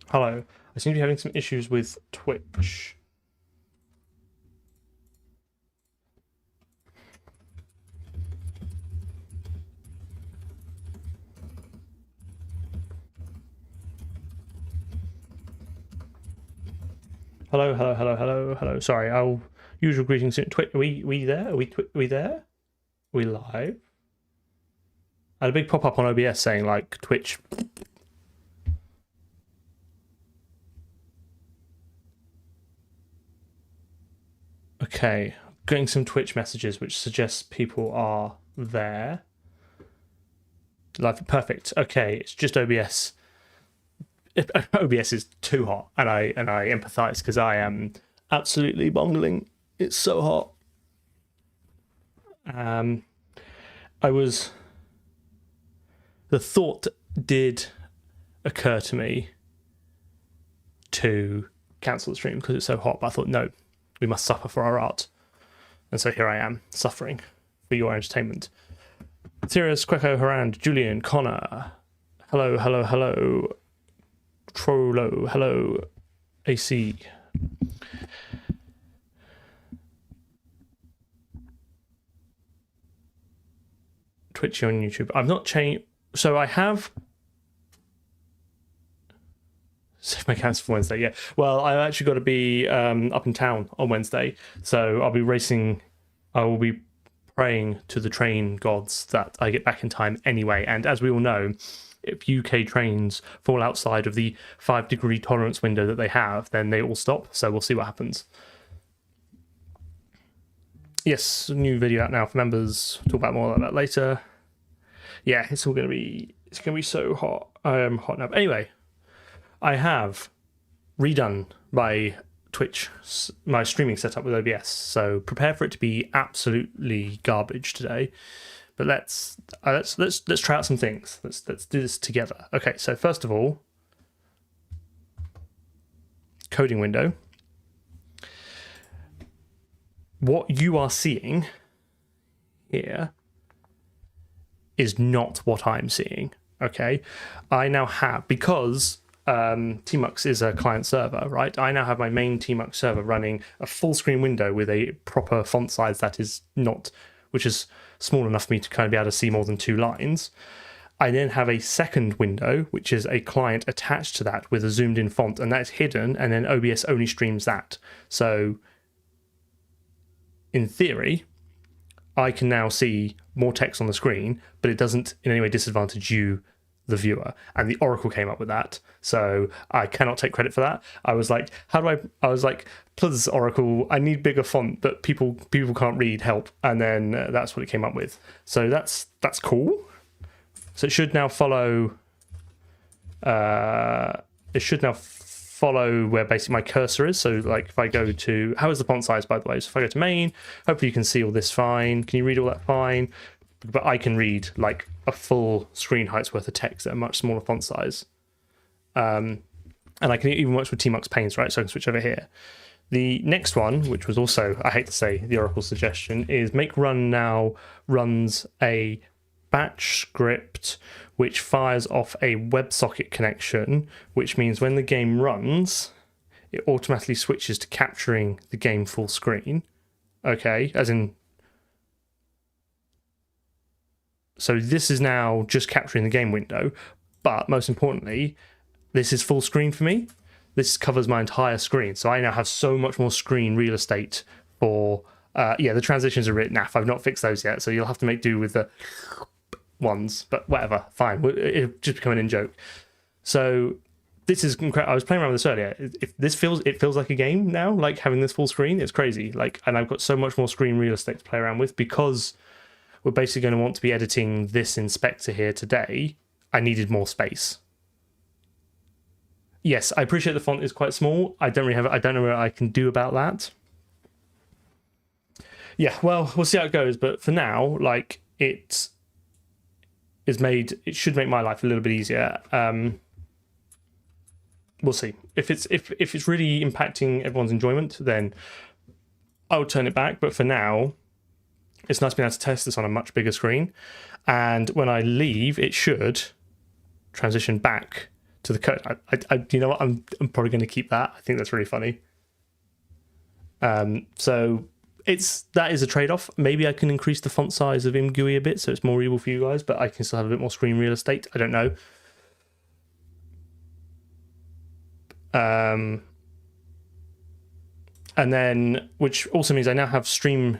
Hello. I seem to be having some issues with Twitch. Hello, hello, hello, hello, hello. Sorry, our usual greetings. Twitch. Are we there? Are we there? Are we live? I had a big pop-up on OBS saying like Twitch. Okay, getting some Twitch messages which suggests people are there. Live, perfect. Okay, it's just OBS. OBS is too hot, and I empathise because I am absolutely bungling. It's so hot. The thought did occur to me to cancel the stream because it's so hot, but I thought, no, we must suffer for our art. And so here I am, suffering for your entertainment. Sirius, Queco, Harand, Julian, Connor. Hello, hello, hello. Trollo, hello. AC. Twitch on YouTube. I've not changed. So I have. Save my cancel for Wednesday. Yeah. Well, I've actually got to be up in town on Wednesday, so I'll be racing. I will be praying to the train gods that I get back in time anyway. And as we all know, if UK trains fall outside of the 5-degree tolerance window that they have, then they all stop. So we'll see what happens. Yes, new video out now for members. Talk about more about that later. Yeah, it's gonna be so hot. I am hot now. But anyway, I have redone my Twitch, my streaming setup with OBS. So prepare for it to be absolutely garbage today. But let's try out some things. Let's do this together. Okay, so first of all, coding window. What you are seeing here is not what I'm seeing. Okay, I now have, because tmux is a client server, right? I now have my main tmux server running a full screen window with a proper font size that is not, which is small enough for me to kind of be able to see more than 2 lines. I then have a second window, which is a client attached to that with a zoomed in font, and that's hidden, and then OBS only streams that. So in theory, I can now see more text on the screen, but it doesn't in any way disadvantage you, the viewer. And the Oracle came up with that, so I cannot take credit for that. I was like, I was like, please Oracle, I need bigger font that people can't read, help. And then that's what it came up with. So that's cool. So it should now follow. It should now follow where basically my cursor is. So like if I go to, how is the font size, by the way? So if I go to main, hopefully you can see all this fine. Can you read all that fine? But I can read like a full screen height's worth of text at a much smaller font size. And I can even work with tmux panes, right? So I can switch over here. The next one, which was also, I hate to say, the Oracle suggestion, is make run now runs a batch script which fires off a WebSocket connection, which means when the game runs, it automatically switches to capturing the game full screen. Okay, as in, so this is now just capturing the game window, but most importantly, this is full screen for me. This covers my entire screen, so I now have so much more screen real estate for, yeah, the transitions are a bit naff. I've not fixed those yet, so you'll have to make do with the ones, but whatever, fine. It'll just become an in-joke. So this is incredible. I was playing around with this earlier. It feels like a game now, like having this full screen. It's crazy. Like, and I've got so much more screen real estate to play around with because we're basically going to want to be editing this inspector here today. I needed more space. Yes, I appreciate the font is quite small. I don't know what I can do about that. Yeah, well, we'll see how it goes. But for now, like, it should make my life a little bit easier. We'll see. If it's really impacting everyone's enjoyment, then I would turn it back. But for now, it's nice being able to test this on a much bigger screen. And when I leave, it should transition back to the code. You know what? I'm probably going to keep that. I think that's really funny. So that is a trade-off. Maybe I can increase the font size of ImGUI a bit so it's more readable for you guys, but I can still have a bit more screen real estate. I don't know. And then, which also means I now have Stream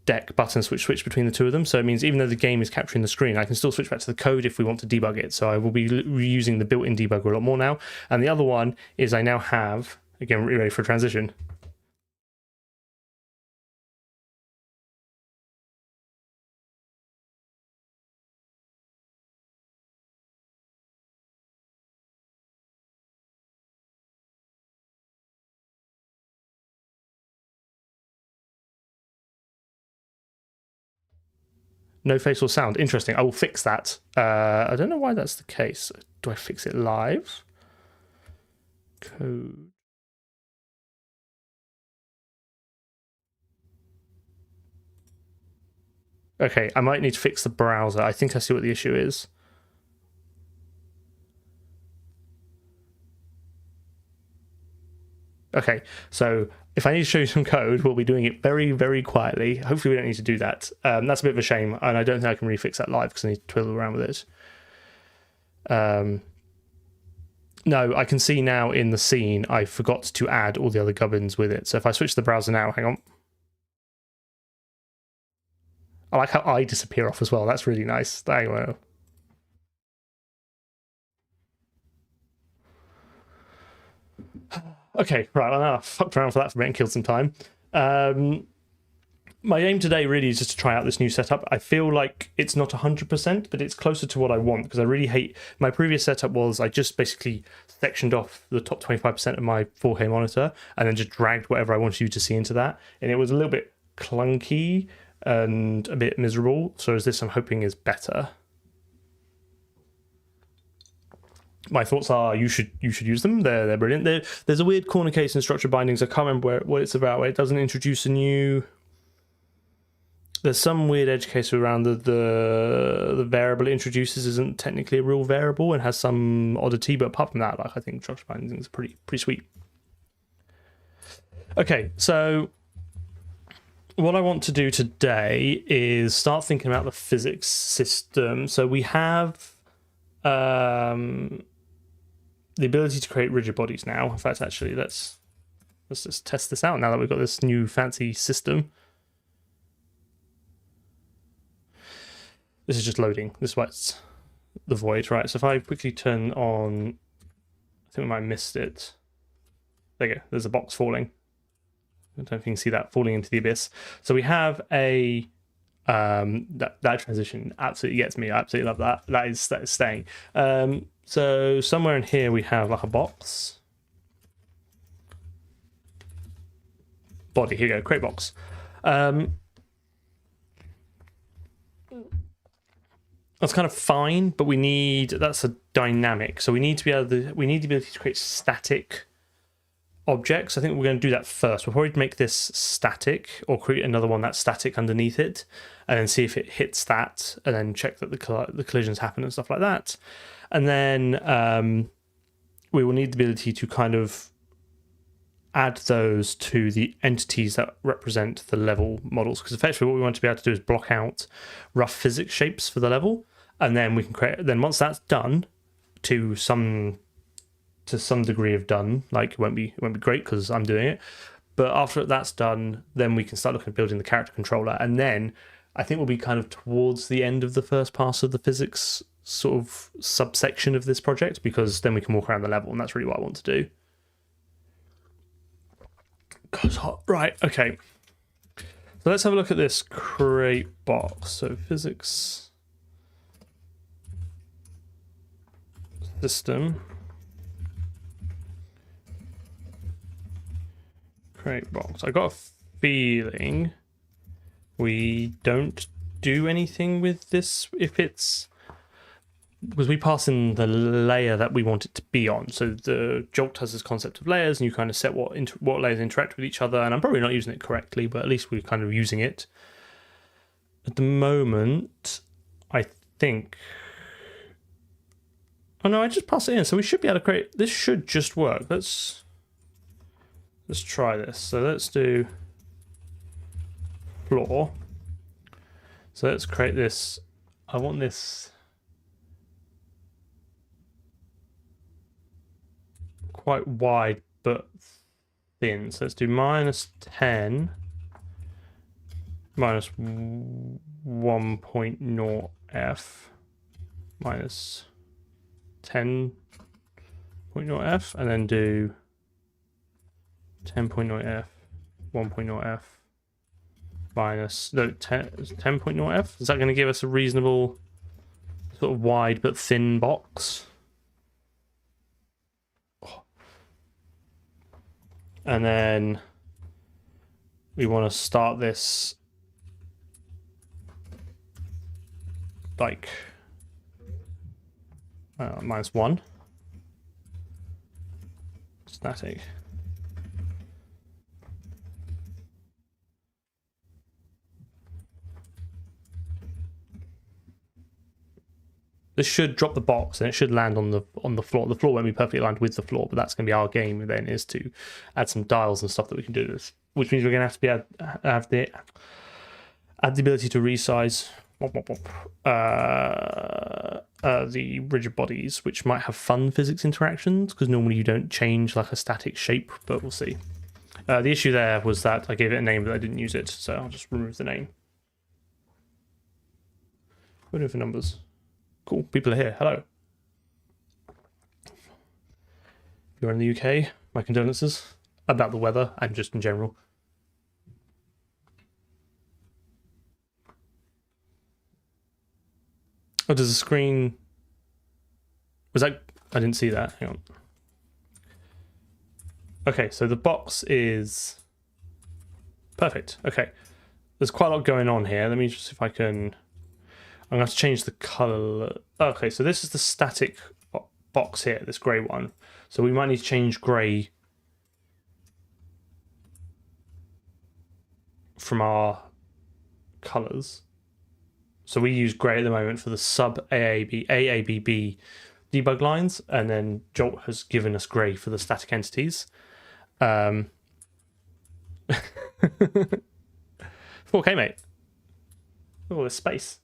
Deck buttons which switch between the two of them. So it means even though the game is capturing the screen, I can still switch back to the code if we want to debug it. So I will be reusing the built-in debugger a lot more now. And the other one is I now have, again, ready for a transition. No face or sound. Interesting. I will fix that. I don't know why that's the case. Do I fix it live? Code. Okay, I might need to fix the browser. I think I see what the issue is. Okay, so if I need to show you some code, we'll be doing it very, very quietly. Hopefully we don't need to do that. That's a bit of a shame, and I don't think I can really fix that live because I need to twiddle around with it. No, I can see now in the scene I forgot to add all the other gubbins with it. So if I switch the browser now, hang on. I like how I disappear off as well. That's really nice. Anyway. Okay, right, well, I fucked around for that for a bit and killed some time. My aim today really is just to try out this new setup. I feel like it's not 100%, but it's closer to what I want because I really hate... My previous setup was I just basically sectioned off the top 25% of my 4K monitor and then just dragged whatever I wanted you to see into that. And it was a little bit clunky and a bit miserable. So as this, I'm hoping, is better. My thoughts are you should use them. They're brilliant. There's a weird corner case in structured bindings. I can't remember what it's about. Where it doesn't introduce a new. There's some weird edge case around the variable it introduces isn't technically a real variable and has some oddity. But apart from that, like I think structured bindings are pretty sweet. Okay, so what I want to do today is start thinking about the physics system. So we have. The ability to create rigid bodies now. In fact, actually, let's just test this out now that we've got this new fancy system. This is just loading. This is why it's the void, right? So if I quickly turn on, I think we might have missed it. There you go. There's a box falling. I don't know if you can see that falling into the abyss. So we have a that transition absolutely gets me. I absolutely love that. That is staying. So somewhere in here we have like a box. Body, here you go, create box. That's kind of fine, but that's a dynamic. So we need the ability to create static objects. I think we're going to do that first. We'll probably make this static or create another one that's static underneath it and then see if it hits that and then check that the collisions happen and stuff like that. And then we will need the ability to kind of add those to the entities that represent the level models, because effectively what we want to be able to do is block out rough physics shapes for the level, and then we can create. Then once that's done, to some degree of done, like it won't be great because I'm doing it, but after that's done, then we can start looking at building the character controller, and then I think we'll be kind of towards the end of the first pass of the physics sort of subsection of this project, because then we can walk around the level, and that's really what I want to do. God, it's hot. Right, okay. So let's have a look at this create box. So physics system create box. I got a feeling we don't do anything with this if it's because we pass in the layer that we want it to be on. So the Jolt has this concept of layers, and you kind of set what layers interact with each other. And I'm probably not using it correctly, but at least we're kind of using it. At the moment, I think Oh no, I just pass it in, so we should be able to create. This should just work. Let's try this. So let's do floor. So let's create this. I want this quite wide but thin. So let's do -10 minus 1.0f minus 10.0f, and then do 10.0f, 1.0f minus 10.0f. Is that going to give us a reasonable sort of wide but thin box? And then we want to start this like -1 static. This should drop the box and it should land on the floor. The floor won't be perfectly aligned with the floor, but that's going to be our game then, is to add some dials and stuff that we can do this, which means we're going to have to be have the ability to resize the rigid bodies, which might have fun physics interactions, because normally you don't change like a static shape, but we'll see. The issue there was that I gave it a name but I didn't use it, so I'll just remove the name. What do we do for numbers? Cool, people are here. Hello. If you're in the UK, my condolences about the weather and just in general. Oh, does the screen... Was that... I didn't see that. Hang on. Okay, so the box is... Perfect. Okay. There's quite a lot going on here. Let me just see if I can... I'm going to have to change the color. Okay, so this is the static box here, this grey one. So we might need to change grey from our colors. So we use grey at the moment for the sub AABB debug lines, and then Jolt has given us grey for the static entities. 4K, mate. Look at all this space.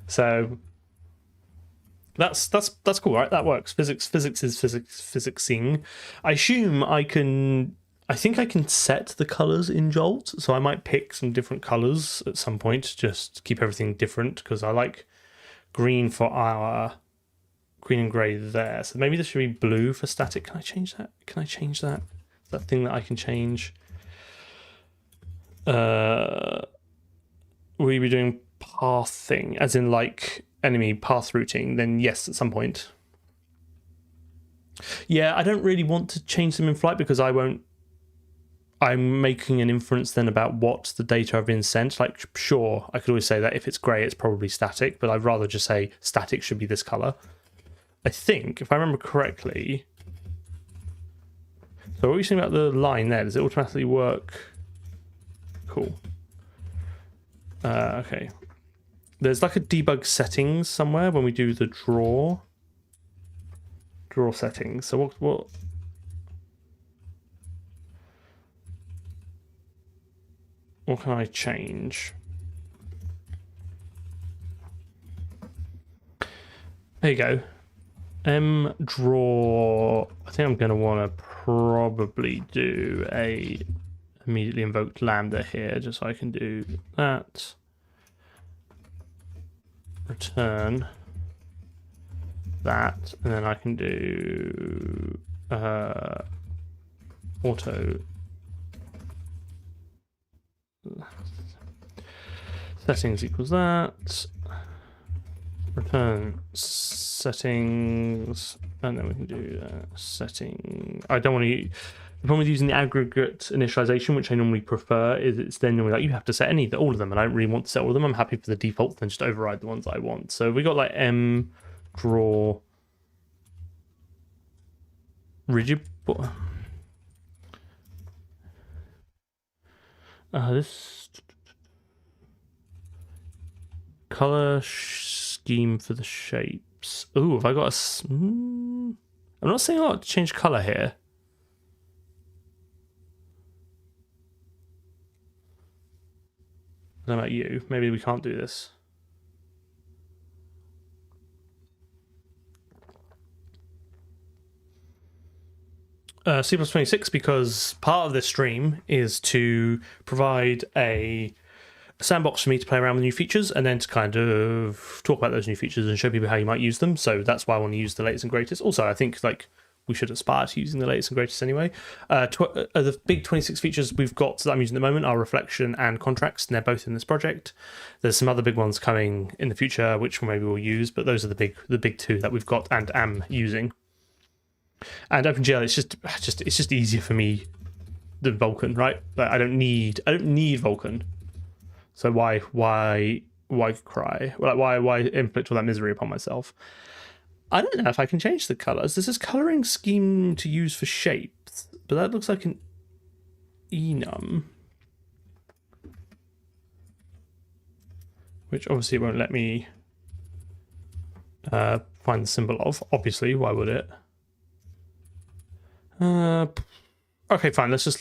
So that's cool, right? That works. Physics is physicsing. I assume I think I can set the colors in Jolt, so I might pick some different colors at some point, just to keep everything different, because I like green for our green and gray there. So maybe this should be blue for static. Can I change that? Can I change that? Is that thing that I can change? Will we be doing pathing, as in like enemy path routing? Then yes, at some point. Yeah, I don't really want to change them in flight, because I'm making an inference then about what the data have been sent. Like, sure, I could always say that if it's grey, it's probably static, but I'd rather just say static should be this color. I think, if I remember correctly... So what were you saying about the line there? Does it automatically work? Cool. Okay. There's like a debug settings somewhere when we do the draw settings. So what can I change? There you go. Draw. I think I'm going to want to probably do a immediately invoked lambda here, just so I can do that. Return that, and then I can do auto settings equals that. Return settings, and then we can do setting. I don't want to. The problem with using the aggregate initialization, which I normally prefer, is it's then normally like you have to set all of them, and I don't really want to set all of them. I'm happy for the default, then just override the ones I want. So we got like draw rigid. This color scheme for the shapes. Ooh, have I got a... I'm not seeing a lot to change color here. I don't know about you. Maybe we can't do this. C++26, because part of this stream is to provide a sandbox for me to play around with new features and then to kind of talk about those new features and show people how you might use them. So that's why I want to use the latest and greatest. Also, I think like we should aspire to using the latest and greatest anyway. The big 26 features we've got that I'm using at the moment are reflection and contracts, and they're both in this project. There's some other big ones coming in the future, which maybe we'll use, but those are the big two that we've got and am using. And OpenGL, it's just easier for me than Vulkan, right? Like I don't need Vulkan. So why cry? Like why inflict all that misery upon myself? I don't know if I can change the colors. There's this coloring scheme to use for shapes, but that looks like an enum, which obviously won't let me find the symbol of. Obviously, why would it? Okay, fine. Let's just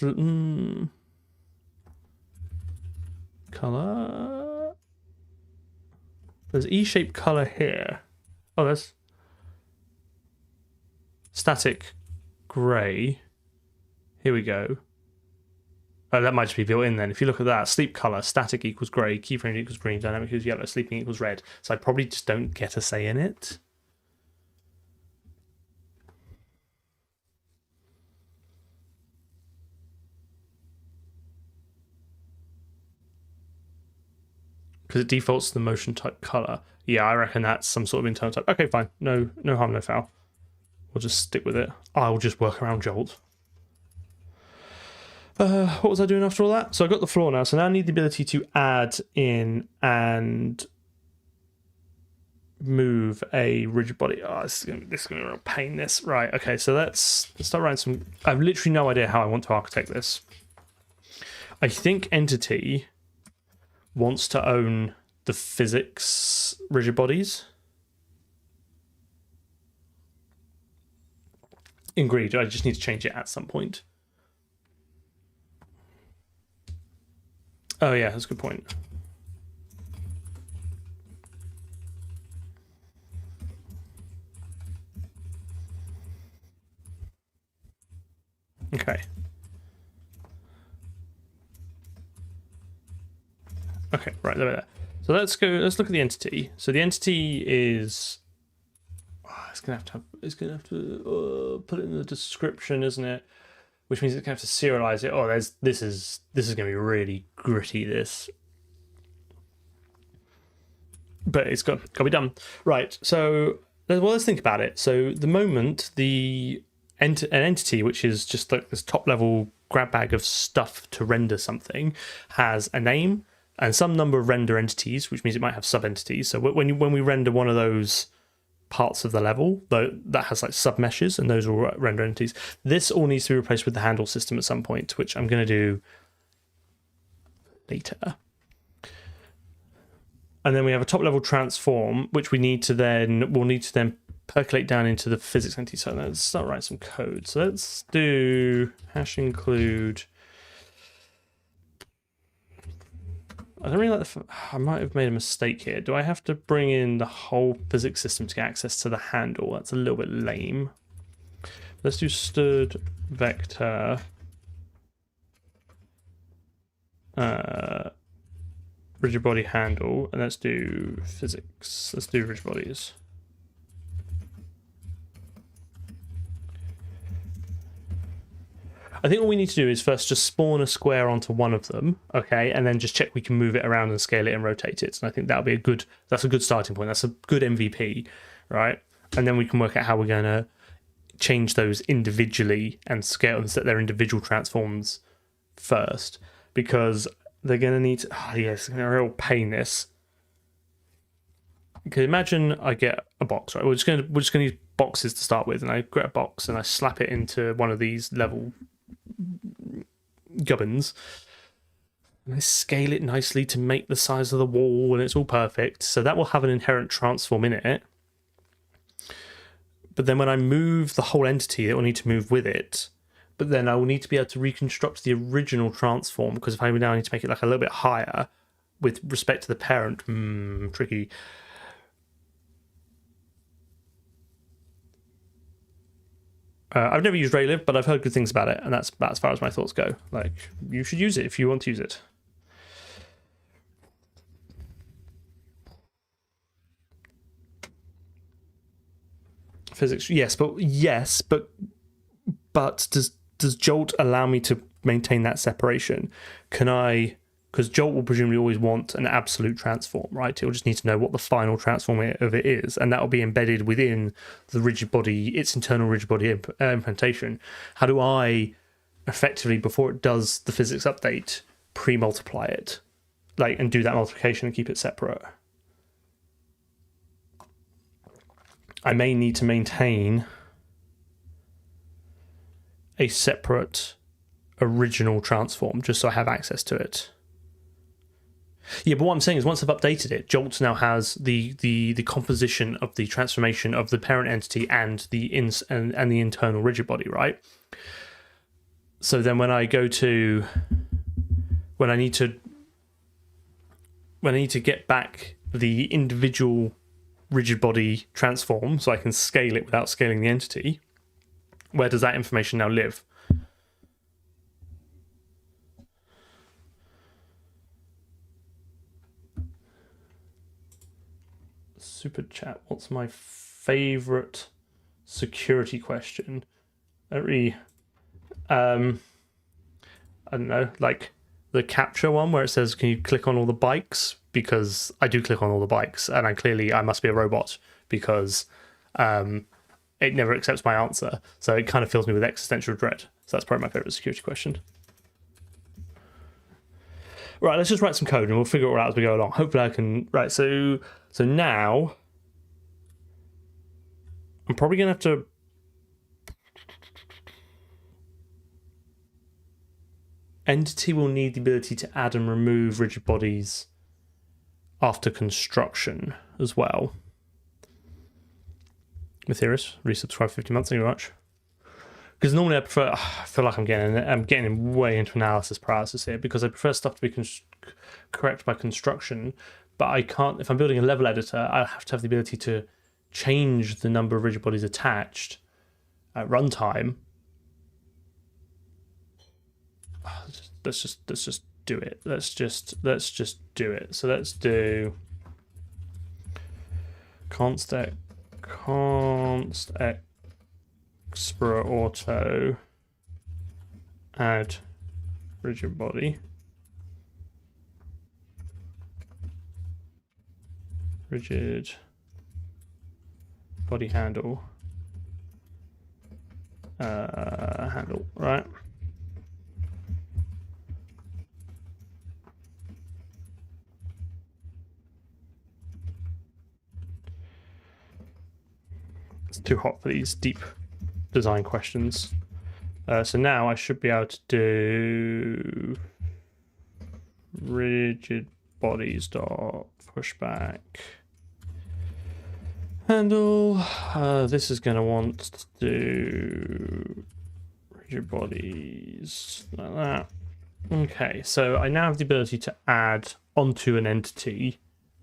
color. There's E-shaped color here. Oh, there's static gray. Here we go. Oh, that might just be built in then. If you look at that, sleep color, static equals gray, keyframe equals green, dynamic equals yellow, sleeping equals red. So I probably just don't get a say in it. Because it defaults to the motion type color. Yeah, I reckon that's some sort of internal type. Okay, fine. No harm, no foul. We'll just stick with it. I'll just work around Jolt. What was I doing after all that? So I got the floor now. So now I need the ability to add in and move a rigid body. Oh, this is gonna be a real pain. This right? Okay, so let's start writing some. I have literally no idea how I want to architect this. I think entity wants to own the physics rigid bodies. Agreed. I just need to change it at some point. Oh yeah, that's a good point. Okay. Okay, right, there. So let's look at the entity. So the entity is it's gonna have to put it in the description, isn't it? Which means it's gonna have to serialize it. Oh, this is gonna be really gritty, this. But it's got to be done. Right, so let's think about it. So the moment an entity, which is just like this top level grab bag of stuff to render something, has a name and some number of render entities, which means it might have sub entities. So when we render one of those parts of the level, though, that has like sub meshes, and those will render entities. This all needs to be replaced with the handle system at some point, which I'm going to do later. And then we have a top level transform, which we'll need to then percolate down into the physics entity. So let's start writing some code. So let's do hash include. I don't really like I might have made a mistake here. Do I have to bring in the whole physics system to get access to the handle? That's a little bit lame. Let's do stud vector rigid body handle, and let's do physics. Let's do rigid bodies. I think all we need to do is first just spawn a square onto one of them, okay, and then just check we can move it around and scale it and rotate it. And I think that'll be that's a good starting point. That's a good MVP, right? And then we can work out how we're going to change those individually and scale and set their individual transforms first, because they're going to need. Oh yeah, it's going to be a real pain. This. Okay, imagine I get a box, right? We're just going to use boxes to start with, and I get a box and I slap it into one of these level gubbins. And I scale it nicely to make the size of the wall, and it's all perfect. So that will have an inherent transform in it. But then when I move the whole entity, it will need to move with it. But then I will need to be able to reconstruct the original transform, because if I now need to make it like a little bit higher with respect to the parent, tricky. I've never used Raylive, but I've heard good things about it, and that's about as far as my thoughts go. Like, you should use it if you want to use it. Physics, yes, but does Jolt allow me to maintain that separation? Can I? Because Jolt will presumably always want an absolute transform, right? It will just need to know what the final transform of it is, and that will be embedded within the rigid body, its internal rigid body implementation. How do I effectively, before it does the physics update, pre-multiply it, like, and do that multiplication and keep it separate? I may need to maintain a separate original transform just so I have access to it. Yeah, but what I'm saying is once I've updated it, Jolt now has the composition of the transformation of the parent entity and the internal rigid body, right? So then when I need to get back the individual rigid body transform so I can scale it without scaling the entity, where does that information now live? Super chat, what's my favorite security question? I don't know, like the capture one where it says, can you click on all the bikes? Because I do click on all the bikes, and I must be a robot because it never accepts my answer. So it kind of fills me with existential dread. So that's probably my favorite security question. Right, let's just write some code and we'll figure it all out as we go along. Hopefully I can... Right, so now I'm probably going to have to... Entity will need the ability to add and remove rigid bodies after construction as well. Ethereus, resubscribe 50 months, thank you very much. Because normally I feel like I'm getting way into analysis paralysis here, because I prefer stuff to be correct by construction, but I can't, if I'm building a level editor, I have to have the ability to change the number of rigid bodies attached at runtime. Let's just do it. Let's just do it. So let's do const expr auto add rigid body, rigid body handle, right? It's too hot for these deep design questions. So now I should be able to do rigid bodies dot pushback handle. This is going to want to do rigid bodies like that. Okay, so I now have the ability to add onto an entity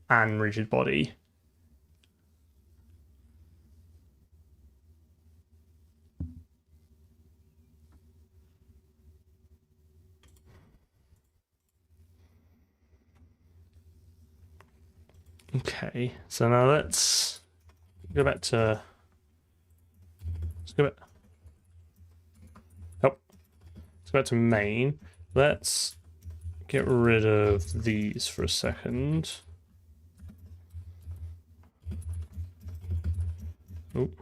and rigid body. Okay, so now let's go back to... Let's go back to main. Let's get rid of these for a second. Oop.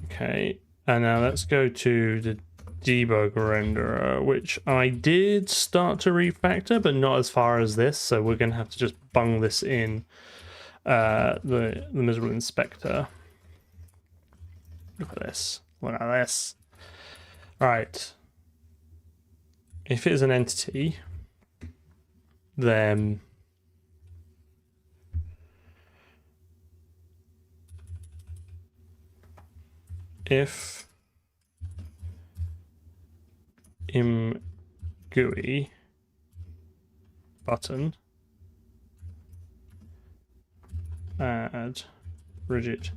Okay, and now let's go to the debug renderer, which I did start to refactor, but not as far as this, so we're going to have to just bung this in the miserable inspector. Look at this. Look at this. Right. if it is an entity, then if im GUI button add rigid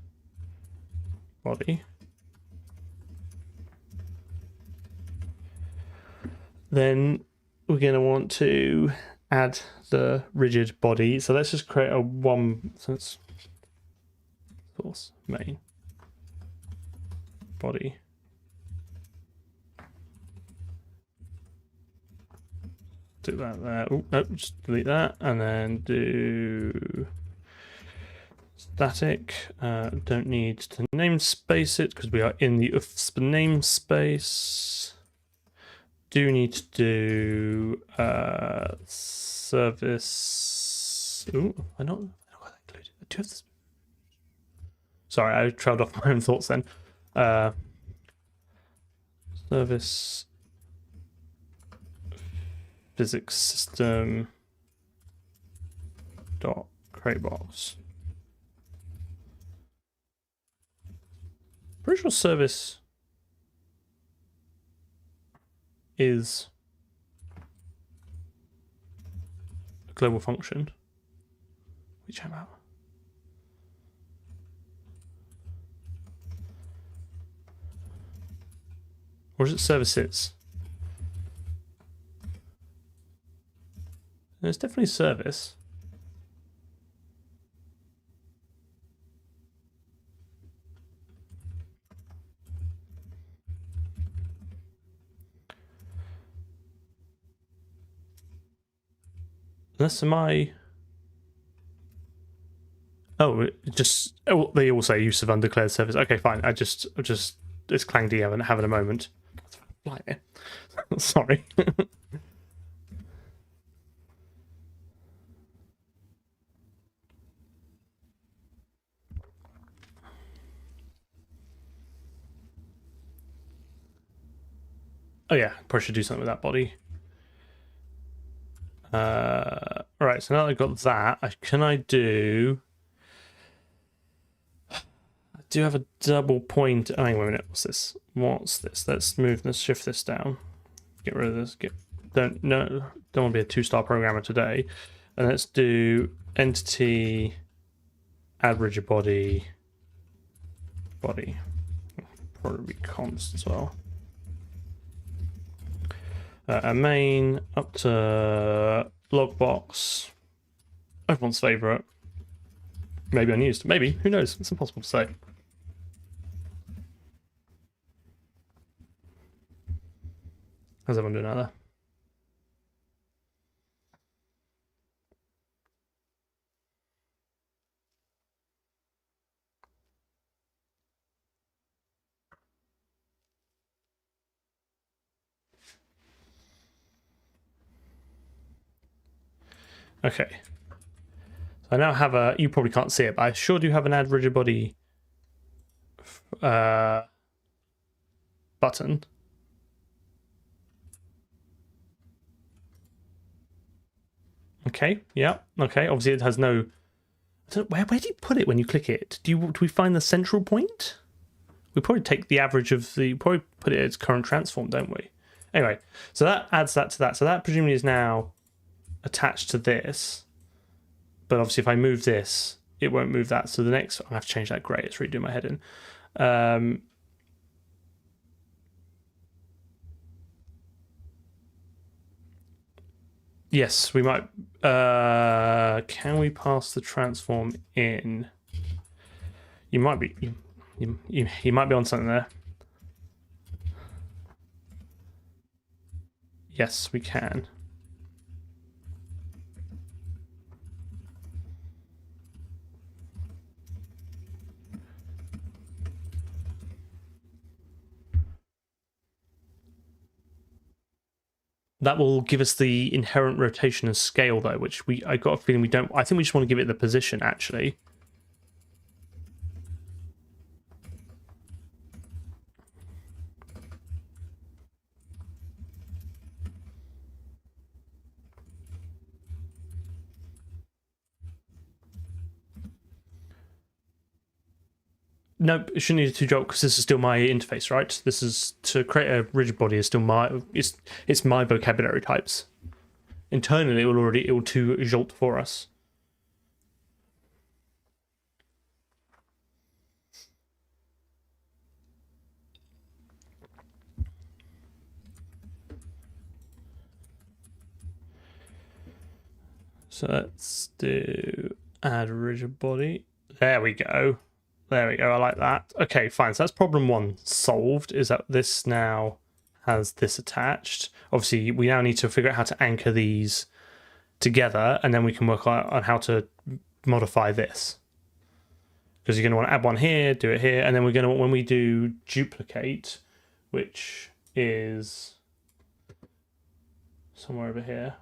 body, then we're going to want to add the rigid body. So let's just create a source main body. Do that there. Oh, no, just delete that and then do static. Don't need to namespace it because we are in the UFSP namespace. Do need to do service. Oh, I got that included. Do you have this? Sorry, I trailed off my own thoughts then. Service physics system dot create box. Pretty sure service is a global function. Which I'm out. Or is it services? It's definitely service. Unless am I... Oh, they all say use of undeclared service. Okay, fine. It's Clang D having a moment. Sorry. Oh yeah, probably should do something with that body. Right, so now that I've got that, I do have a double point. Oh, hang on a minute. What's this? Let's shift this down. Get rid of this. Don't want to be a 2-star programmer today. And let's do entity add rigid body. Probably const as well. A main up to logbox. Everyone's favorite. Maybe unused. Maybe. Who knows? It's impossible to say. How's everyone doing out there? Okay. So I now have a... You probably can't see it, but I sure do have an add rigid body button. Okay, yeah, okay. Obviously it has no... Where do you put it when you click it? Do we find the central point? We probably take the average of the... Probably put it at its current transform, don't we? Anyway, so that adds that to that. So that presumably is now attached to this. But obviously if I move this, it won't move that. So the next... I have to change that grey. It's really doing my head in. Yes, we might... can we pass the transform in? You might be... You might be on something there. Yes, we can. That will give us the inherent rotation and scale, though, which I got a feeling we don't... I think we just want to give it the position, actually. Nope, it shouldn't need a 2-jolt because this is still my interface, right? This is to create a rigid body is still it's my vocabulary types. Internally, it will 2-jolt for us. So let's do add rigid body. There we go. There we go. I like that. Okay, fine. So that's problem 1 solved. Is that this now has this attached? Obviously, we now need to figure out how to anchor these together, and then we can work on how to modify this. Because you're going to want to add one here, do it here, and then we're going to, when we do duplicate, which is somewhere over here,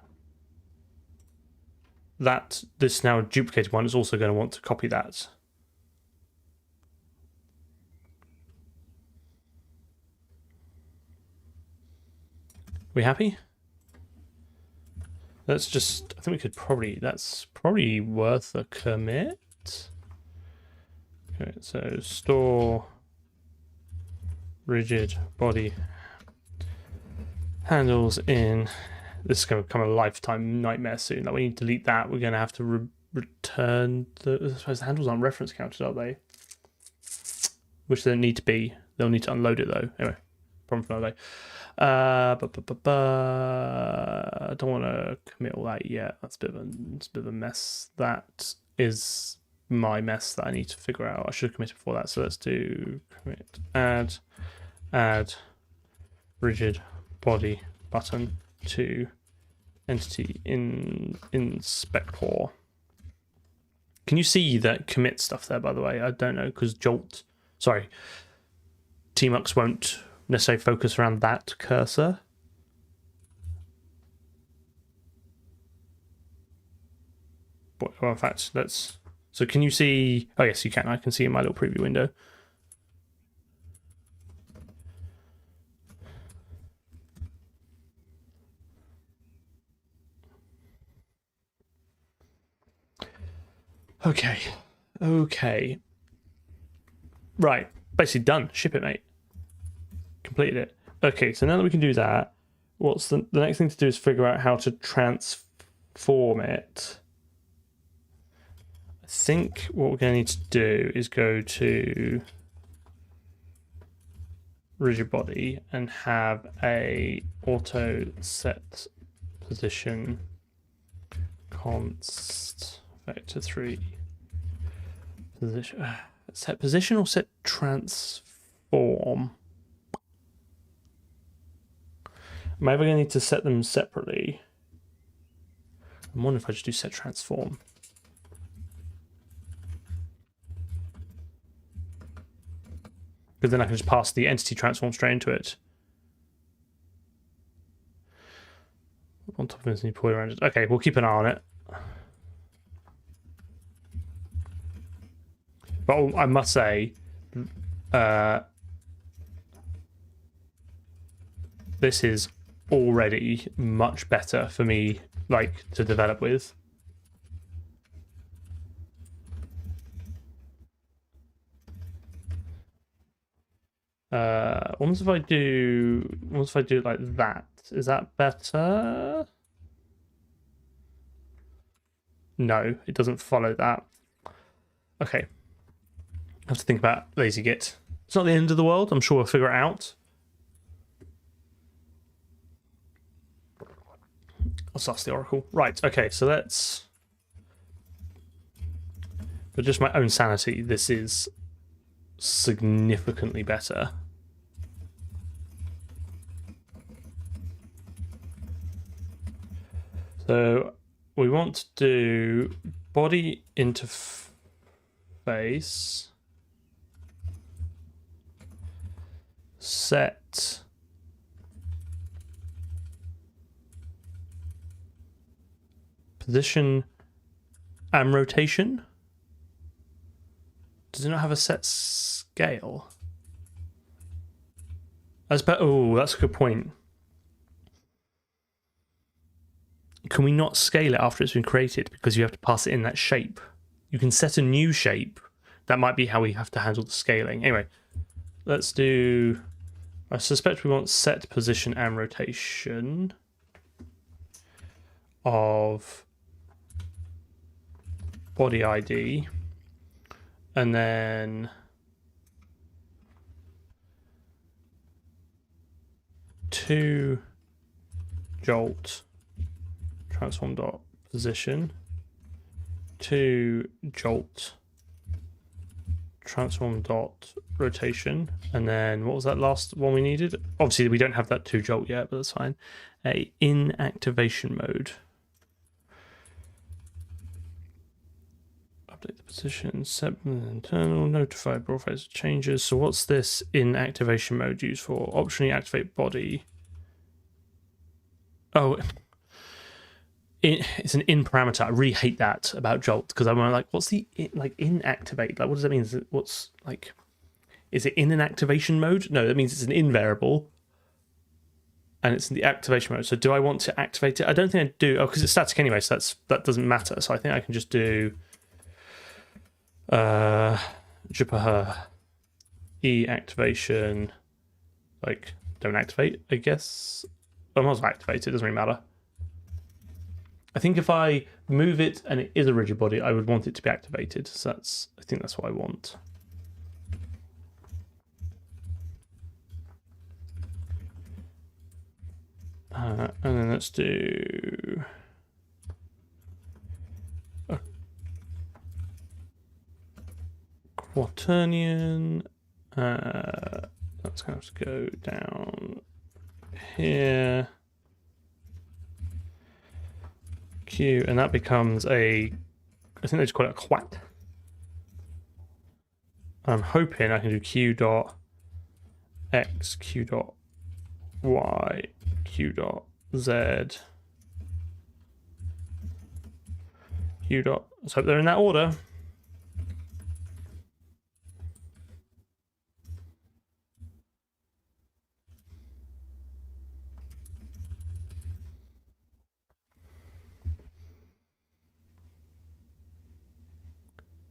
that this now duplicated one is also going to want to copy that. We happy? Let's just, I think we could probably, that's probably worth a commit. Okay, so store rigid body handles in, this is going to become a lifetime nightmare soon. Like, when you delete that, we're going to have to return the, I suppose the handles aren't reference counted, are they? Which they don't need to be. They'll need to unload it though. Anyway, problem for another day. I don't want to commit all that yet. That's a bit of a mess. That is my mess that I need to figure out. I should have committed before that. So let's do commit add rigid body button to entity in inspector. Can you see that commit stuff there, by the way? I don't know, because tmux won't necessarily focus around that cursor. Well, in fact, so can you see? Oh yes, you can. I can see in my little preview window. Okay. Right, basically done. Ship it, mate. Completed it. Okay, so now that we can do that, what's the next thing to do is figure out how to transform it. I think what we're going to need to do is go to rigid body and have a auto set position const vector 3 position. Set position or set transform? Am I ever going to need to set them separately? I'm wondering if I just do set transform. Because then I can just pass the entity transform straight into it. On top of this, you point around it. Okay, we'll keep an eye on it. But I must say, this is already much better for me, like, to develop with. What if I do it like that? Is that better? No, it doesn't follow that. Okay. I have to think about lazy git. It's not the end of the world. I'm sure we'll figure it out. I'll ask the oracle. Right, okay, so let's... For just my own sanity, this is significantly better. So we want to do body interface set position and rotation. Does it not have a set scale? Oh, that's a good point. Can we not scale it after it's been created because you have to pass it in that shape? You can set a new shape, that might be how we have to handle the scaling. Anyway, let's do, I suspect we want set position and rotation of body ID, and then to jolt transform dot position, to jolt transform dot rotation, and then what was that last one we needed? Obviously we don't have that to jolt yet, but that's fine. In activation mode, update the position, set internal, notify broadcast changes. So what's this in activation mode used for? Optionally activate body. Oh, it's an in parameter. I really hate that about Jolt, because I'm like, what's the inactivate? Like, what does that mean? Is it in an activation mode? No, that means it's an in variable, and it's in the activation mode. So do I want to activate it? I don't think I do. Oh, because it's static anyway, so that doesn't matter. So I think I can just do e activation, like don't activate, I guess. I might as well activate it, doesn't really matter. I think if I move it and it is a rigid body, I would want it to be activated. So I think that's what I want. And then let's do a quaternion. That's going to have to go down here. Q, and that becomes I think they just call it a quat. I'm hoping I can do Q dot X, Q dot Y, Q dot Z, Q dot. Let's hope they're in that order.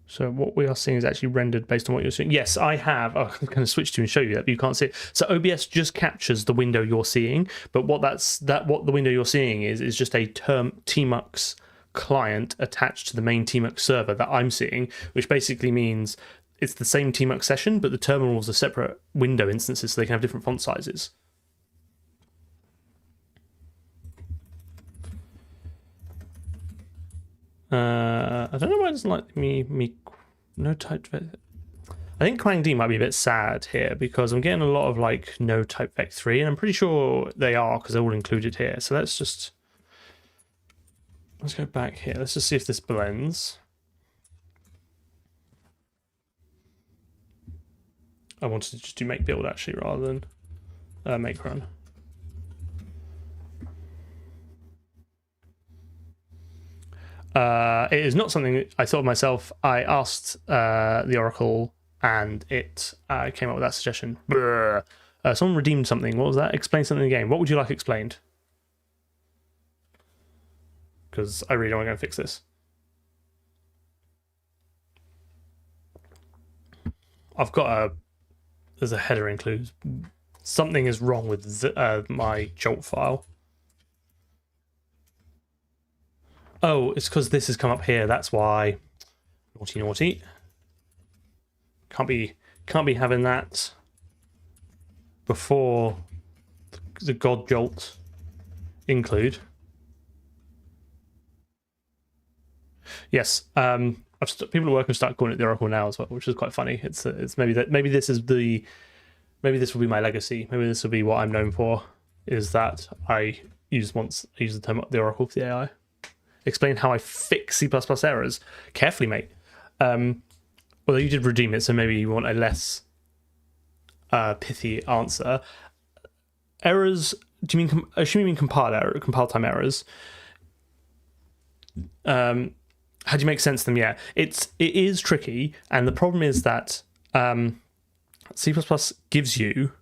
So what we are seeing is actually rendered based on what you're seeing. Yes, I have. Oh, I'm going to switch to and show you that, but you can't see it. So OBS just captures the window you're seeing, but what the window you're seeing is just a tmux client attached to the main tmux server that I'm seeing, which basically means it's the same tmux session, but the terminals are separate window instances, so they can have different font sizes. I don't know why it doesn't like me no type. I think ClangD might be a bit sad here, because I'm getting a lot of like no type vec3, and I'm pretty sure they are because they're all included here. So let's go back here. Let's just see if this blends. I wanted to just do make build actually rather than make run. It is not something I thought of myself. I asked the Oracle, and it came up with that suggestion. Someone redeemed something. What was that? Explain something in the game. What would you like explained? Because I really don't want to go and fix this. I've got there's a header includes. Something is wrong with my Jolt file. Oh, it's because this has come up here. That's why. Naughty, naughty. Can't be having that before the God Jolt include. Yes. People at work have started calling it the Oracle now as well, which is quite funny. It's maybe this will be my legacy. Maybe this will be what I'm known for. Is that I use the term the Oracle for the AI. Explain how I fix C++ errors. Carefully, mate. Although you did redeem it, so maybe you want a less pithy answer. Errors, do you mean, assume you mean compile time errors. How do you make sense of them? Yeah, it is tricky, and the problem is that C++ gives you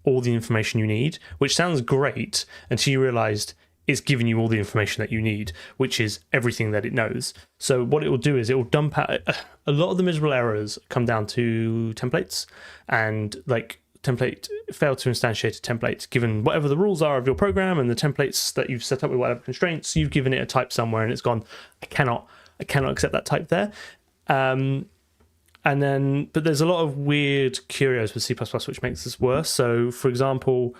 all the information you need, which sounds great until you realized it's giving you all the information that you need, which is everything that it knows. So what it will do is it will dump out a lot of the miserable errors come down to templates, and like template fail to instantiate a template given whatever the rules are of your program and the templates that you've set up with whatever constraints. You've given it a type somewhere and it's gone, I cannot accept that type there. And then, but there's a lot of weird curios with C++ which makes this worse. So for example,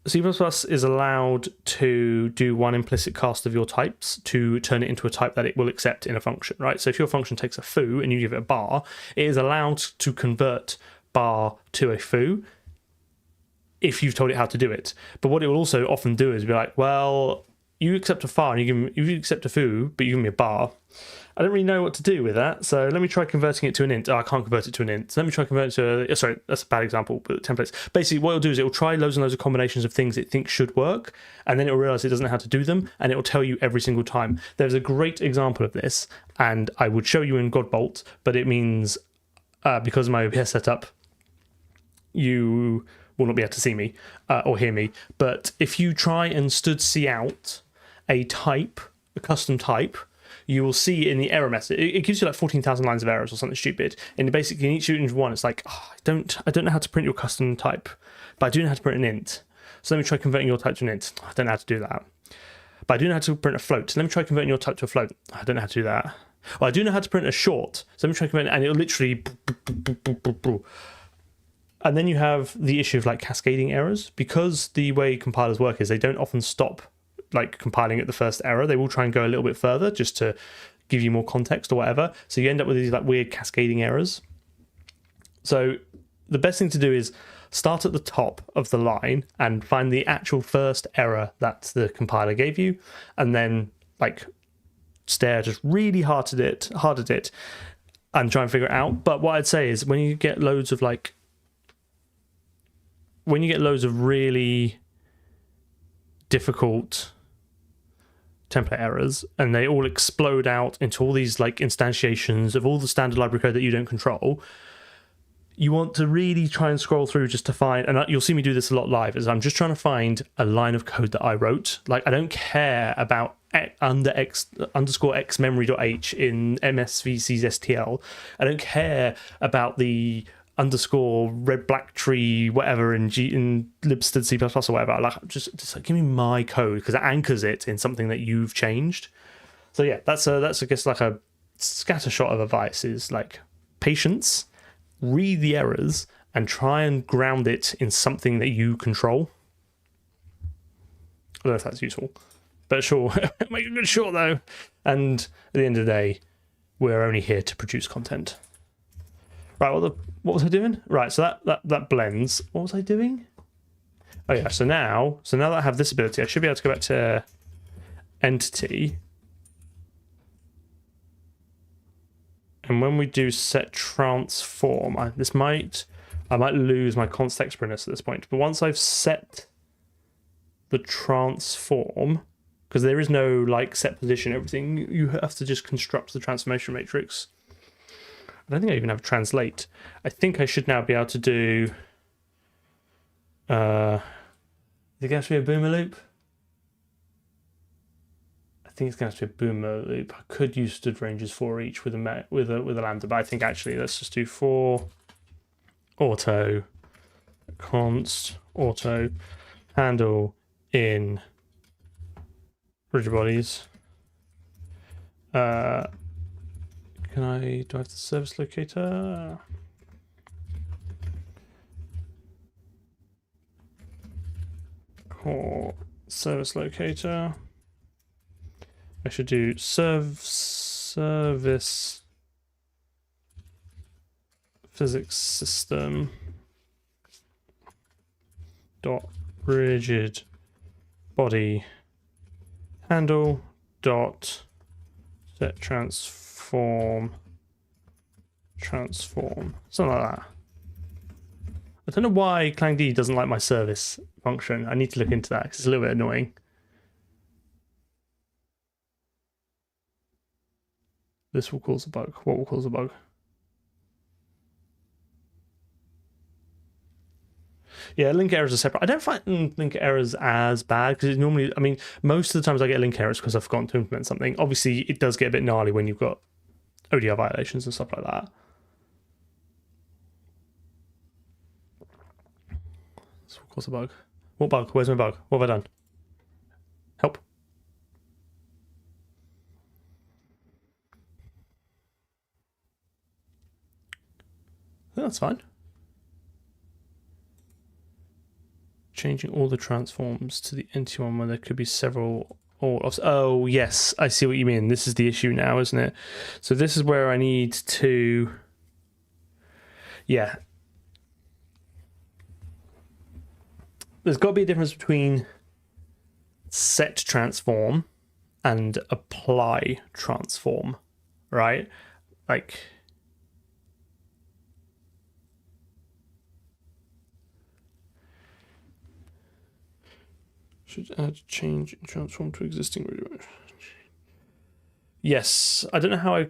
C++ is allowed to do one implicit cast of your types to turn it into a type that it will accept in a function, right? So if your function takes a foo and you give it a bar, it is allowed to convert bar to a foo if you've told it how to do it. But what it will also often do is be like, well, you accept a far and you accept a foo, but you give me a bar. I don't really know what to do with that, so let me try converting it to an int. Oh, I can't convert it to an int. So let me try converting it to a... Sorry, that's a bad example, but templates. Basically, what it'll do is it'll try loads and loads of combinations of things it thinks should work, and then it'll realize it doesn't know how to do them, and it'll tell you every single time. There's a great example of this, and I would show you in Godbolt, but it means, because of my OBS setup, you will not be able to see me or hear me. But if you try and std out a type, a custom type, you will see in the error message, it gives you like 14,000 lines of errors or something stupid. And basically in each one, it's like, oh, I don't know how to print your custom type, but I do know how to print an int. So let me try converting your type to an int. I don't know how to do that. But I do know how to print a float. So let me try converting your type to a float. I don't know how to do that. Well, I do know how to print a short. So let me try converting, and it'll literally... And then you have the issue of like cascading errors, because the way compilers work is they don't often stop like compiling at the first error. They will try and go a little bit further just to give you more context or whatever. So you end up with these like weird cascading errors. So the best thing to do is start at the top of the line and find the actual first error that the compiler gave you, and then like stare just really hard at it and try and figure it out. But what I'd say is when you get loads of really difficult template errors and they all explode out into all these like instantiations of all the standard library code that you don't control, you want to really try and scroll through just to find, and you'll see me do this a lot live, is I'm just trying to find a line of code that I wrote. Like, I don't care about underscore x memory.h in MSVC's STL. I don't care about the underscore red black tree whatever in libstd C++ or whatever. Like, just like, give me my code, because it anchors it in something that you've changed. So yeah, that's I guess like a scattershot of advice, is like patience, read the errors and try and ground it in something that you control. I don't know if that's useful, but sure. Make a good short though, and at the end of the day we're only here to produce content. Right, what was I doing? Right, so that blends. What was I doing? Oh yeah, so now that I have this ability, I should be able to go back to entity. And when we do set transform, I might lose my const exponents at this point. But once I've set the transform, because there is no like set position, everything, you have to just construct the transformation matrix. I don't think I even have translate. I think I should now be able to do... is it going to have to be a boomer loop? I think it's going to have to be a boomer loop. I could use std ranges for each with a lambda, but I think actually let's just do for auto const auto handle in rigid bodies. Do I have the service locator? Core service locator. I should do service physics system dot rigid body handle dot set transform something like that. I don't know why ClangD doesn't like my service function. I need to look into that because it's a little bit annoying. This will cause a bug. What will cause a bug? Yeah, link errors are separate. I don't find link errors as bad because normally, I mean, most of the times I get link errors because I've forgotten to implement something. Obviously, it does get a bit gnarly when you've got ODR violations and stuff like that. So what's the bug? What bug? Where's my bug? What have I done? Help. That's fine. Changing all the transforms to the empty one where there could be several. Oh, yes, I see what you mean. This is the issue now, isn't it? So this is where I need to... Yeah. There's got to be a difference between set transform and apply transform, right? Like... Should add change and transform to existing video. Yes, I don't know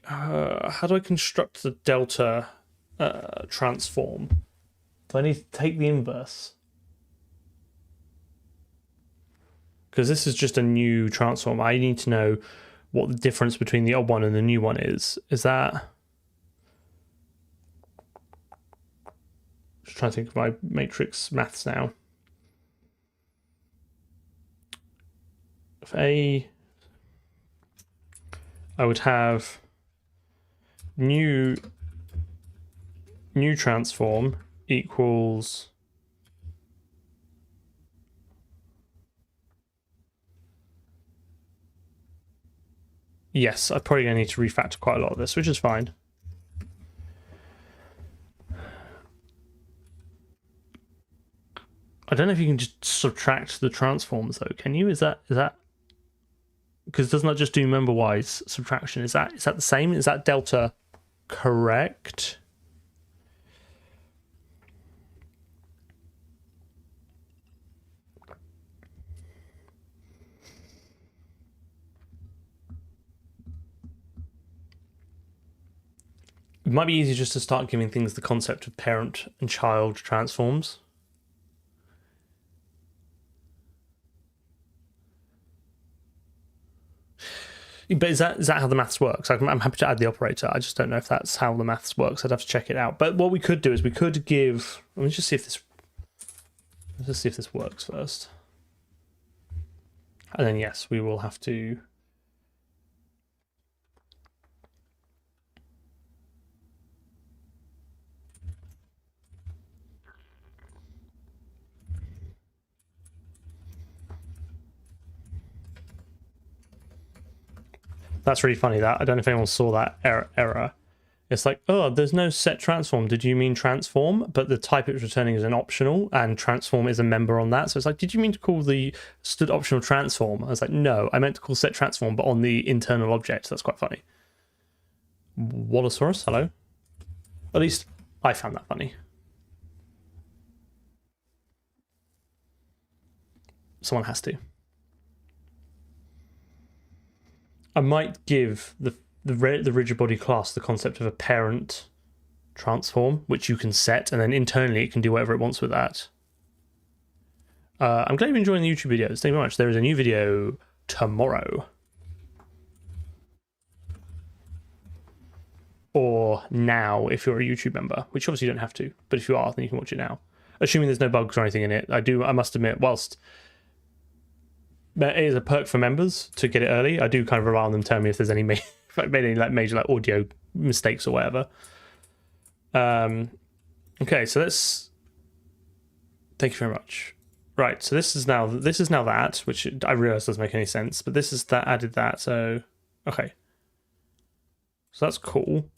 how do I construct the delta transform? Do I need to take the inverse? Because this is just a new transform. I need to know what the difference between the old one and the new one is. Is that... Just trying to think of my matrix maths now. If I would have new transform equals yes, I'm probably going to need to refactor quite a lot of this, which is fine. I don't know if you can just subtract the transforms though, can you? Is that because doesn't that just do member-wise subtraction? Is that the same? Is that delta correct? It might be easier just to start giving things the concept of parent and child transforms. But is that how the maths works? I'm happy to add the operator. I just don't know if that's how the maths works. I'd have to check it out. But what we could do is we could give... Let me just see if this... Let's just see if this works first. And then, yes, we will have to... That's really funny. That I don't know if anyone saw that error. It's like, oh, there's no set transform. Did you mean transform? But the type it's returning is an optional, and transform is a member on that. So it's like, did you mean to call the stood optional transform? I was like, no, I meant to call set transform, but on the internal object. That's quite funny. Wallosaurus, hello. At least I found that funny. Someone has to. I might give the rigid body class the concept of a parent transform, which you can set, and then internally it can do whatever it wants with that. I'm glad you're enjoying the YouTube videos. Thank you very much. There is a new video tomorrow. Or now, if you're a YouTube member, which obviously you don't have to, but if you are, then you can watch it now. Assuming there's no bugs or anything in it. I must admit, whilst it is a perk for members to get it early, I do kind of rely on them telling me if there's any major like audio mistakes or whatever. Okay, so let's... Thank you very much. Right, so this is now that, which I realise doesn't make any sense, but this is that added that, so okay. So that's cool.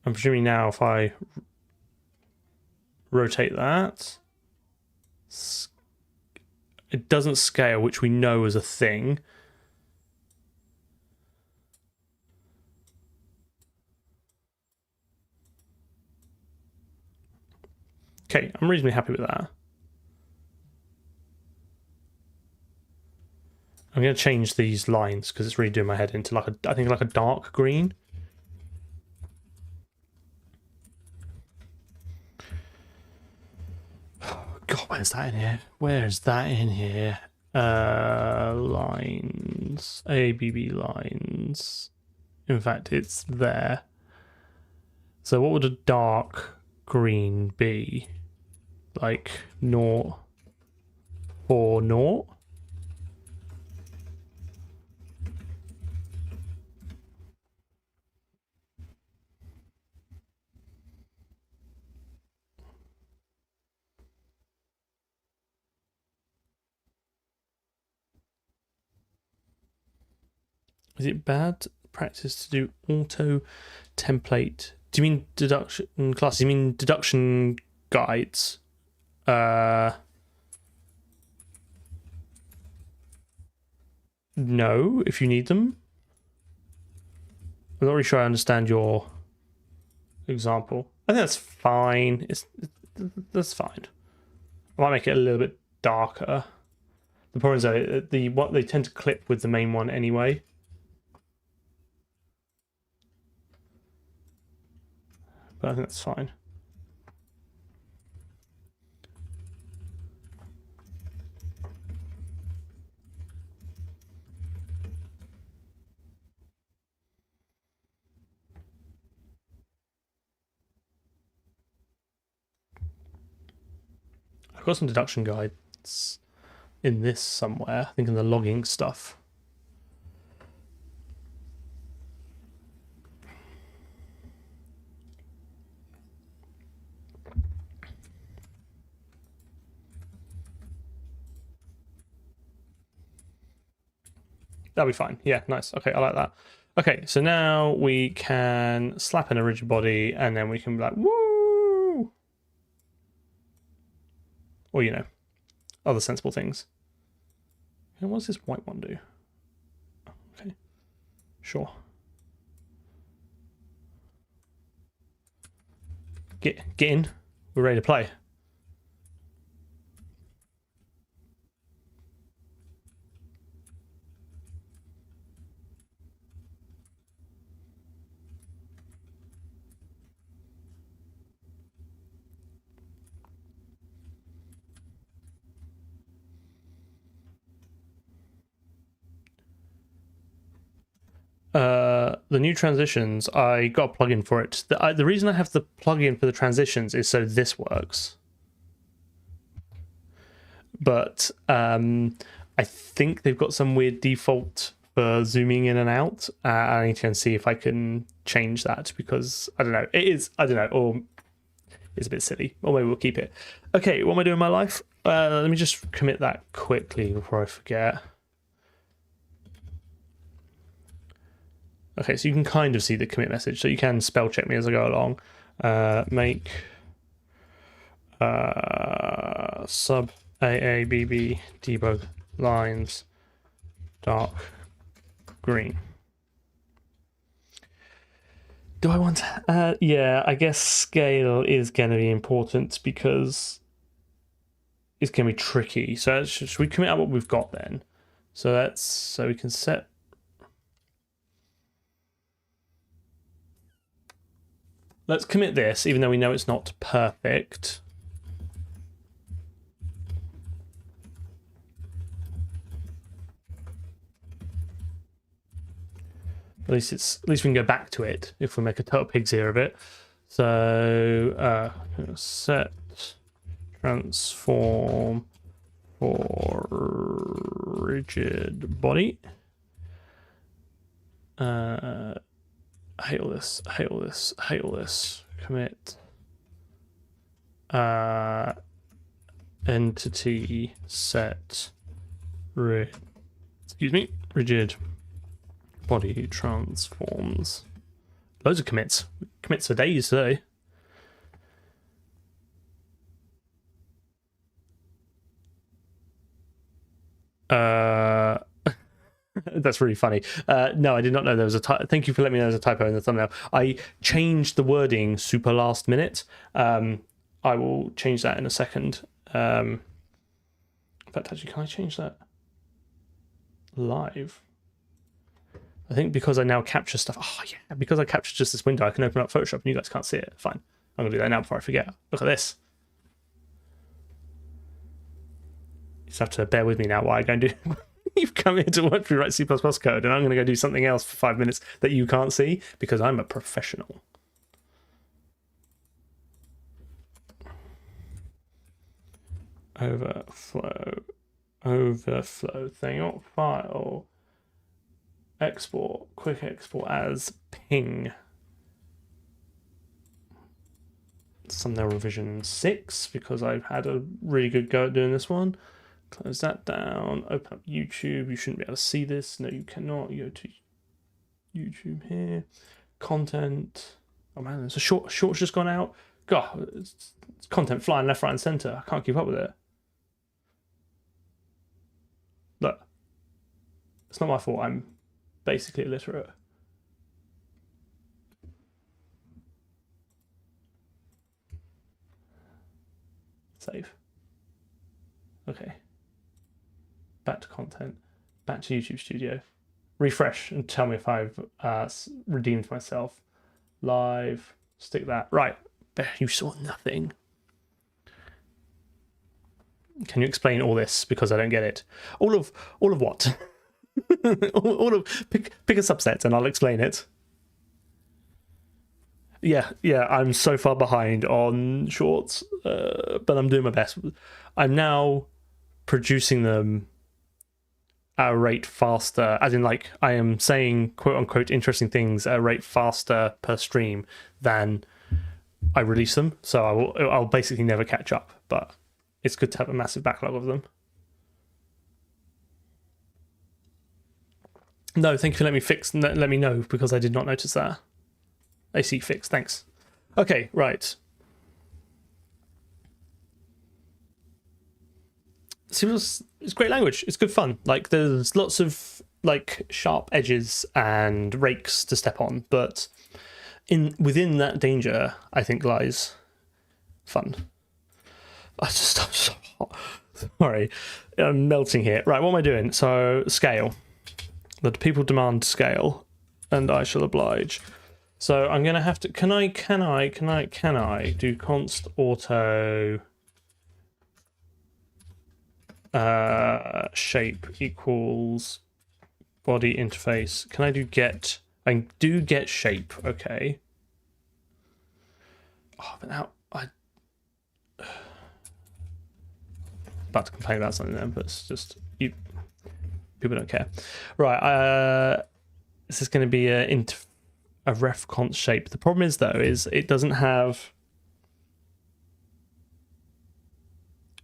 I'm presuming now if I rotate that, it doesn't scale, which we know is a thing. Okay, I'm reasonably happy with that. I'm going to change these lines because it's really doing my head into I think like a dark green. God, where's that in here? Where's that in here? Lines. ABB lines. In fact, it's there. So what would a dark green be? Like 0 or 0? Is it bad practice to do auto template? Do you mean deduction classes? You mean deduction guides? No, if you need them. I'm not really sure I understand your example. I think that's fine. That's fine. I might make it a little bit darker. The problem is that they tend to clip with the main one anyway. But I think that's fine. I've got some deduction guides in this somewhere. I think in the logging stuff. That'll be fine. Yeah, nice. Okay, I like that. Okay, so now we can slap in a rigid body and then we can be like, woo! Or, you know, other sensible things. And what does this white one do? Okay, sure. Get in. We're ready to play. The new transitions, I got a plugin for it. The reason I have the plugin for the transitions is so this works. But I think they've got some weird default for zooming in and out. I need to see if I can change that because I don't know. It is, I don't know, or it's a bit silly. Or maybe we'll keep it. Okay, what am I doing in my life? Let me just commit that quickly before I forget. Okay, so you can kind of see the commit message, so you can spell check me as I go along. Make sub AABB debug lines dark green. Do I want yeah, I guess scale is going to be important because it's going to be tricky. So should we commit out what we've got then? So we can set. Let's commit this, even though we know it's not perfect. At least we can go back to it if we make a total pig's ear of it. So set transform for rigid body. Hail this. Commit entity set rigid body transforms. Loads of commits. Commits for days today. That's really funny. No, I did not know there was a typo. Thank you for letting me know there's a typo in the thumbnail. I changed the wording super last minute. I will change that in a second. In fact, actually, can I change that live? I think because I now capture stuff. Oh, yeah. Because I captured just this window, I can open up Photoshop and you guys can't see it. Fine. I'm going to do that now before I forget. Look at this. just have to bear with me now while I go and do. You've come here to watch me write C++ code, and I'm going to go do something else for 5 minutes that you can't see because I'm a professional. Overflow thing, not file. Export, quick export as ping. Thumbnail revision 6 because I've had a really good go at doing this one. Close that down. Open up YouTube. You shouldn't be able to see this. No, you cannot. You go to YouTube here. Content. Oh man, there's a short's just gone out. God, it's content flying left, right, and center. I can't keep up with it. Look, it's not my fault. I'm basically illiterate. Save. Okay. Back to content. Back to YouTube Studio. Refresh and tell me if I've redeemed myself. Live. Stick that. Right. You saw nothing. Can you explain all this because I don't get it? All of what? all of pick a subset and I'll explain it. Yeah, I'm so far behind on shorts, but I'm doing my best. I'm now producing them at a rate faster, as in like I am saying quote unquote interesting things at a rate faster per stream than I release them. So I'll basically never catch up, but it's good to have a massive backlog of them. No, thank you for let me know because I did not notice that. I see fix, thanks. Okay, right. C++ is a great language. It's good fun. Like there's lots of like sharp edges and rakes to step on, but within that danger, I think lies fun. I'm so hot. Sorry, I'm melting here. Right, what am I doing? So scale. The people demand scale, and I shall oblige. So I'm gonna have to. Can I do const auto shape equals body interface? Can I do get? I do get shape. Okay. Oh, but now I about to complain about something then, but it's just you. People don't care. Right. This is going to be a ref const shape. The problem is though, is it doesn't have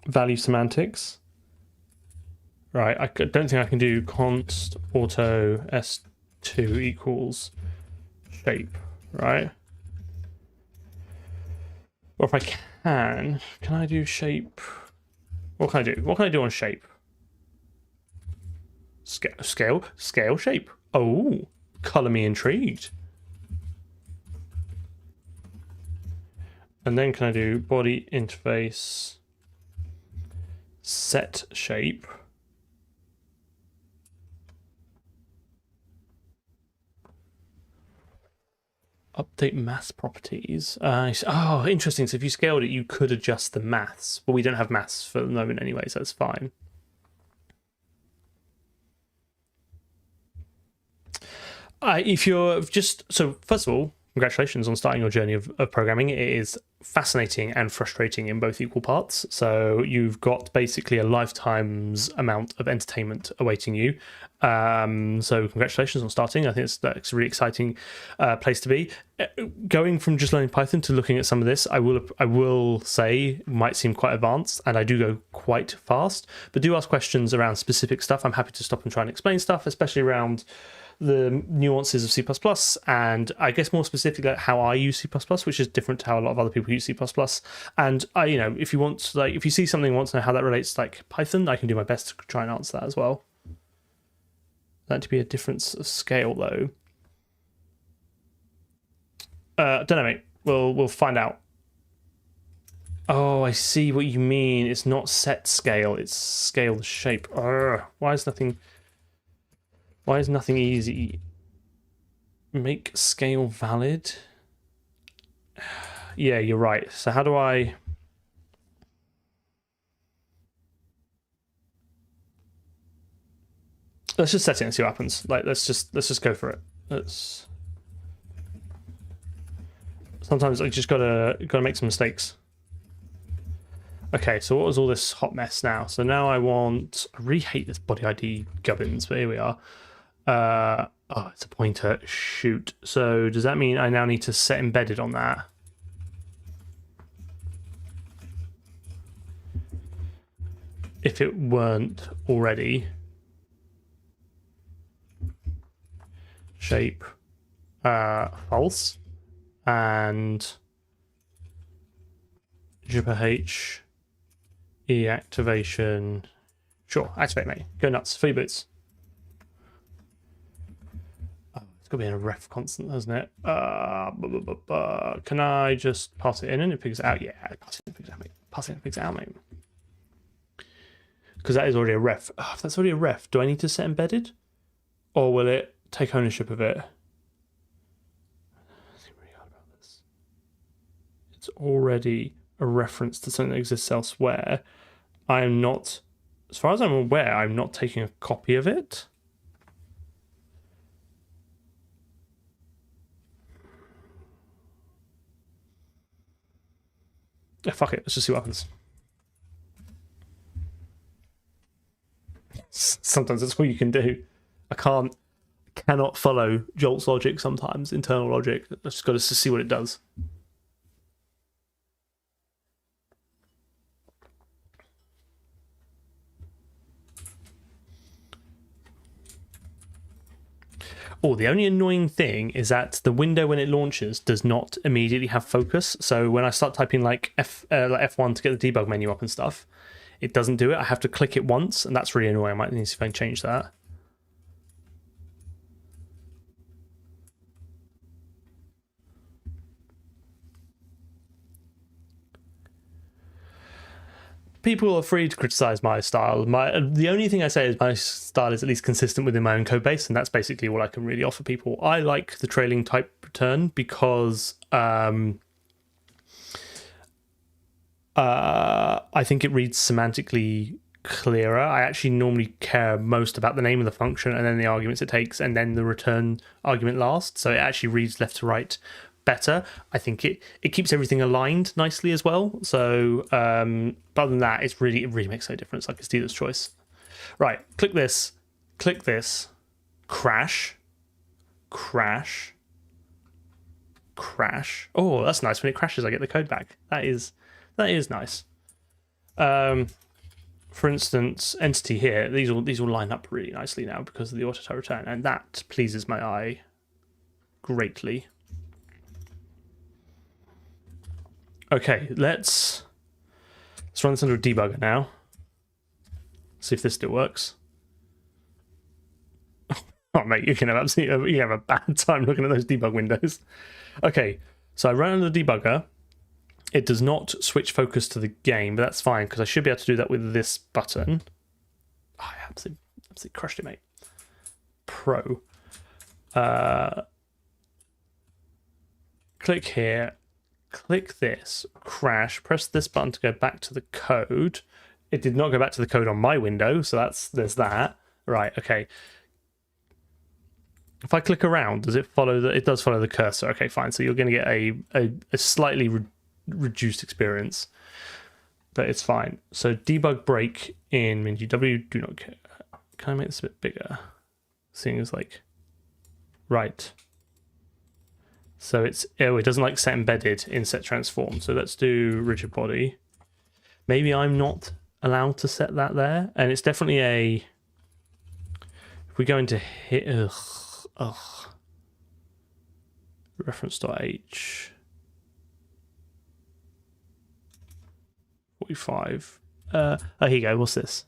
value semantics. Right. I don't think I can do const auto s2 equals shape. Right. Or if I can I do shape? What can I do? What can I do on shape? Scale shape. Oh, color me intrigued. And then can I do body interface set shape? Update maths properties. Oh, interesting. So if you scaled it, you could adjust the maths, but we don't have maths for the moment anyway, so that's fine. If you're just so, first of all, congratulations on starting your journey of programming. It is fascinating and frustrating in both equal parts. So you've got basically a lifetime's amount of entertainment awaiting you. So congratulations on starting. I think that's a really exciting place to be. Going from just learning Python to looking at some of this, I will say might seem quite advanced, and I do go quite fast. But do ask questions around specific stuff. I'm happy to stop and try and explain stuff, especially around the nuances of C++, and I guess more specifically how I use C++, which is different to how a lot of other people use C++. And if you want, like, if you see something and want to know how that relates to like Python, I can do my best to try and answer that as well. That to be a difference of scale though. Don't know, mate. We'll find out. Oh, I see what you mean. It's not set scale; it's scale shape. Why is nothing easy? Make scale valid. Yeah, you're right. So how do I? Let's just set it and see what happens. Like, let's just go for it. Sometimes I just gotta make some mistakes. Okay, so what was all this hot mess now? So now I really hate this body ID gubbins, but here we are. Oh, it's a pointer. Shoot. So does that mean I now need to set embedded on that? If it weren't already. Shape. False. And Jupiter H. E activation. Sure, activate, mate. Go nuts. Free boots. Oh, it's got to be in a ref constant, hasn't it? Can I just pass it in and it figures it out? Yeah, pass it in and figures it out, mate. Pass it in and figures it out, mate. Because that is already a ref. Oh, if that's already a ref, do I need to set embedded? Or will it take ownership of it? I think really hard about this. It's already a reference to something that exists elsewhere. I am not, as far as I'm aware, I'm not taking a copy of it. Yeah, fuck it, let's just see what happens. Sometimes that's all you can do. I cannot follow Jolt's logic sometimes, internal logic. I've just got to see what it does. Oh, the only annoying thing is that the window when it launches does not immediately have focus. So when I start typing like F1 to get the debug menu up and stuff, it doesn't do it. I have to click it once, and that's really annoying. I might need to see if I can change that. People are free to criticize my style. The only thing I say is my style is at least consistent within my own code base, and that's basically what I can really offer people. I like the trailing type return because I think it reads semantically clearer. I actually normally care most about the name of the function and then the arguments it takes and then the return argument last. So it actually reads left to right better. I think it keeps everything aligned nicely as well. So but other than that, it really makes no difference. Like it's dealer's choice. Right, click this, crash. Oh, that's nice. When it crashes, I get the code back. That is nice. For instance, entity here, these all line up really nicely now because of the auto type return, and that pleases my eye greatly. Okay, let's run this under a debugger now. See if this still works. Oh mate, you can have a bad time looking at those debug windows. Okay, so I run under the debugger. It does not switch focus to the game, but that's fine because I should be able to do that with this button. Oh, I absolutely crushed it, mate. Pro. Click here. Click this, crash, press this button to go back to the code. It did not go back to the code on my window, so there's that. Right, okay. If I click around, does it follow it does follow the cursor. Okay, fine. So you're going to get a slightly reduced experience, but it's fine. So debug break in MinGW, do not care. Can I make this a bit bigger? Seeing as like, right. So it doesn't like set embedded in set transform. So let's do rigid body. Maybe I'm not allowed to set that there. And it's definitely if we go into here, reference.h 45. Oh, here you go. What's this?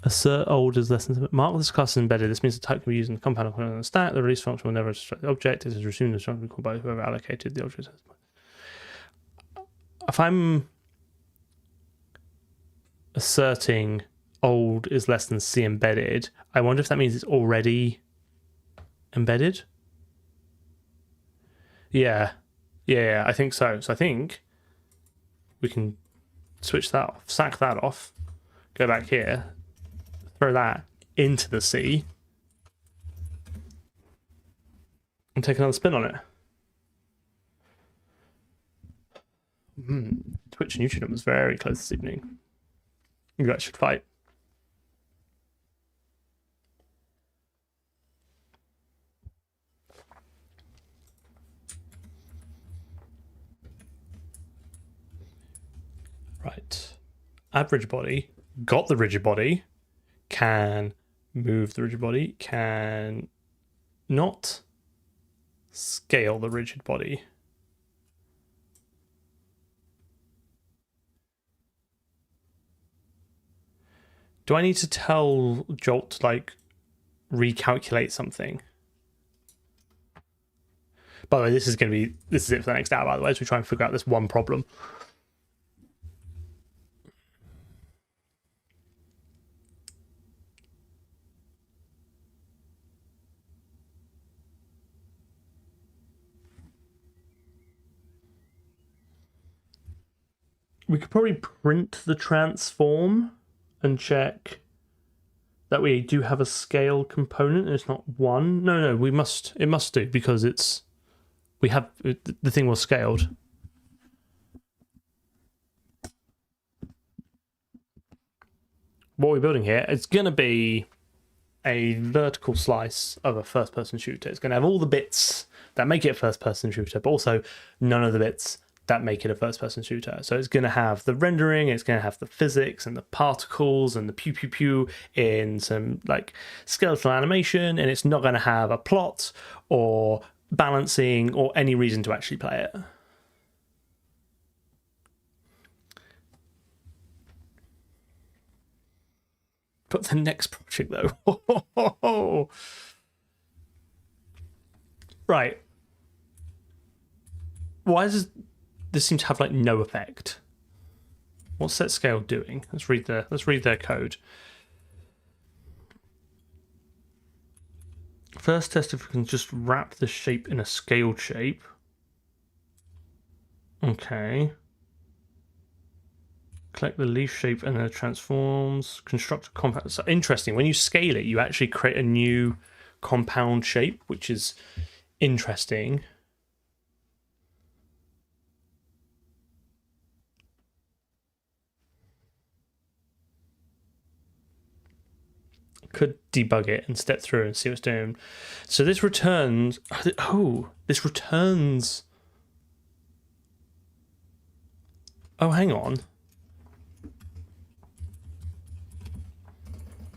Assert old is less than mark this class is embedded. This means the type can be used in the compound on the stack. The release function will never extract the object. It is resumed instruction called by whoever allocated the object. If I'm asserting old is less than C embedded, I wonder if that means it's already embedded. Yeah, I think so. So I think we can switch that off, sack that off, go back here, throw that into the sea, and take another spin on it. Twitch and YouTube was very close this evening. You guys should fight. Right. Average body. Got the rigid body. Can move the rigid body. Can not scale the rigid body. Do I need to tell Jolt to like recalculate something? By the way, this is it for the next hour, by the way, as we try and figure out this one problem. We could probably print the transform and check that we do have a scale component and it's not 1. No, we must. It must do, because we have the thing was scaled. What we're building here, it's going to be a vertical slice of a first-person shooter. It's going to have all the bits that make it a first-person shooter, but also none of the bits that make it a first-person shooter. So it's going to have the rendering, it's going to have the physics and the particles and the pew pew pew in some like skeletal animation, and it's not going to have a plot or balancing or any reason to actually play it. But the next project, though, right? Why does this seem to have like no effect? What's set scale doing? Let's read their code. First test if we can just wrap the shape in a scaled shape. Okay. Collect the leaf shape and then it transforms. Construct a compound. So interesting. When you scale it, you actually create a new compound shape, which is interesting. Could debug it and step through and see what's doing. So this returns. Oh, this returns. Oh, hang on.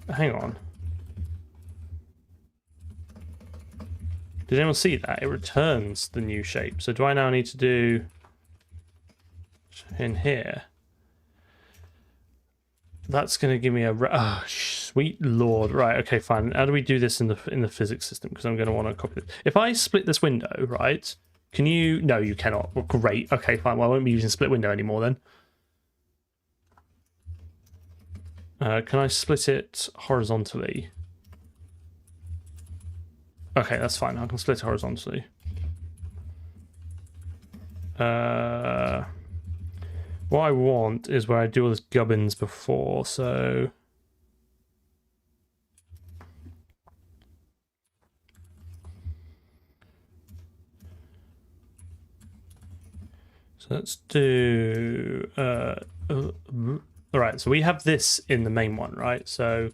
Hang on. Did anyone see that? It returns the new shape. So do I now need to do in here? That's going to give me a... Oh, sweet lord. Right, okay, fine. How do we do this in the physics system? Because I'm going to want to copy it. If I split this window, right, can you... No, you cannot. Well, great. Okay, fine. Well, I won't be using split window anymore then. Can I split it horizontally? Okay, that's fine. I can split it horizontally. What I want is where I do all this gubbins before, so... So let's do... Alright, so we have this in the main one, right? So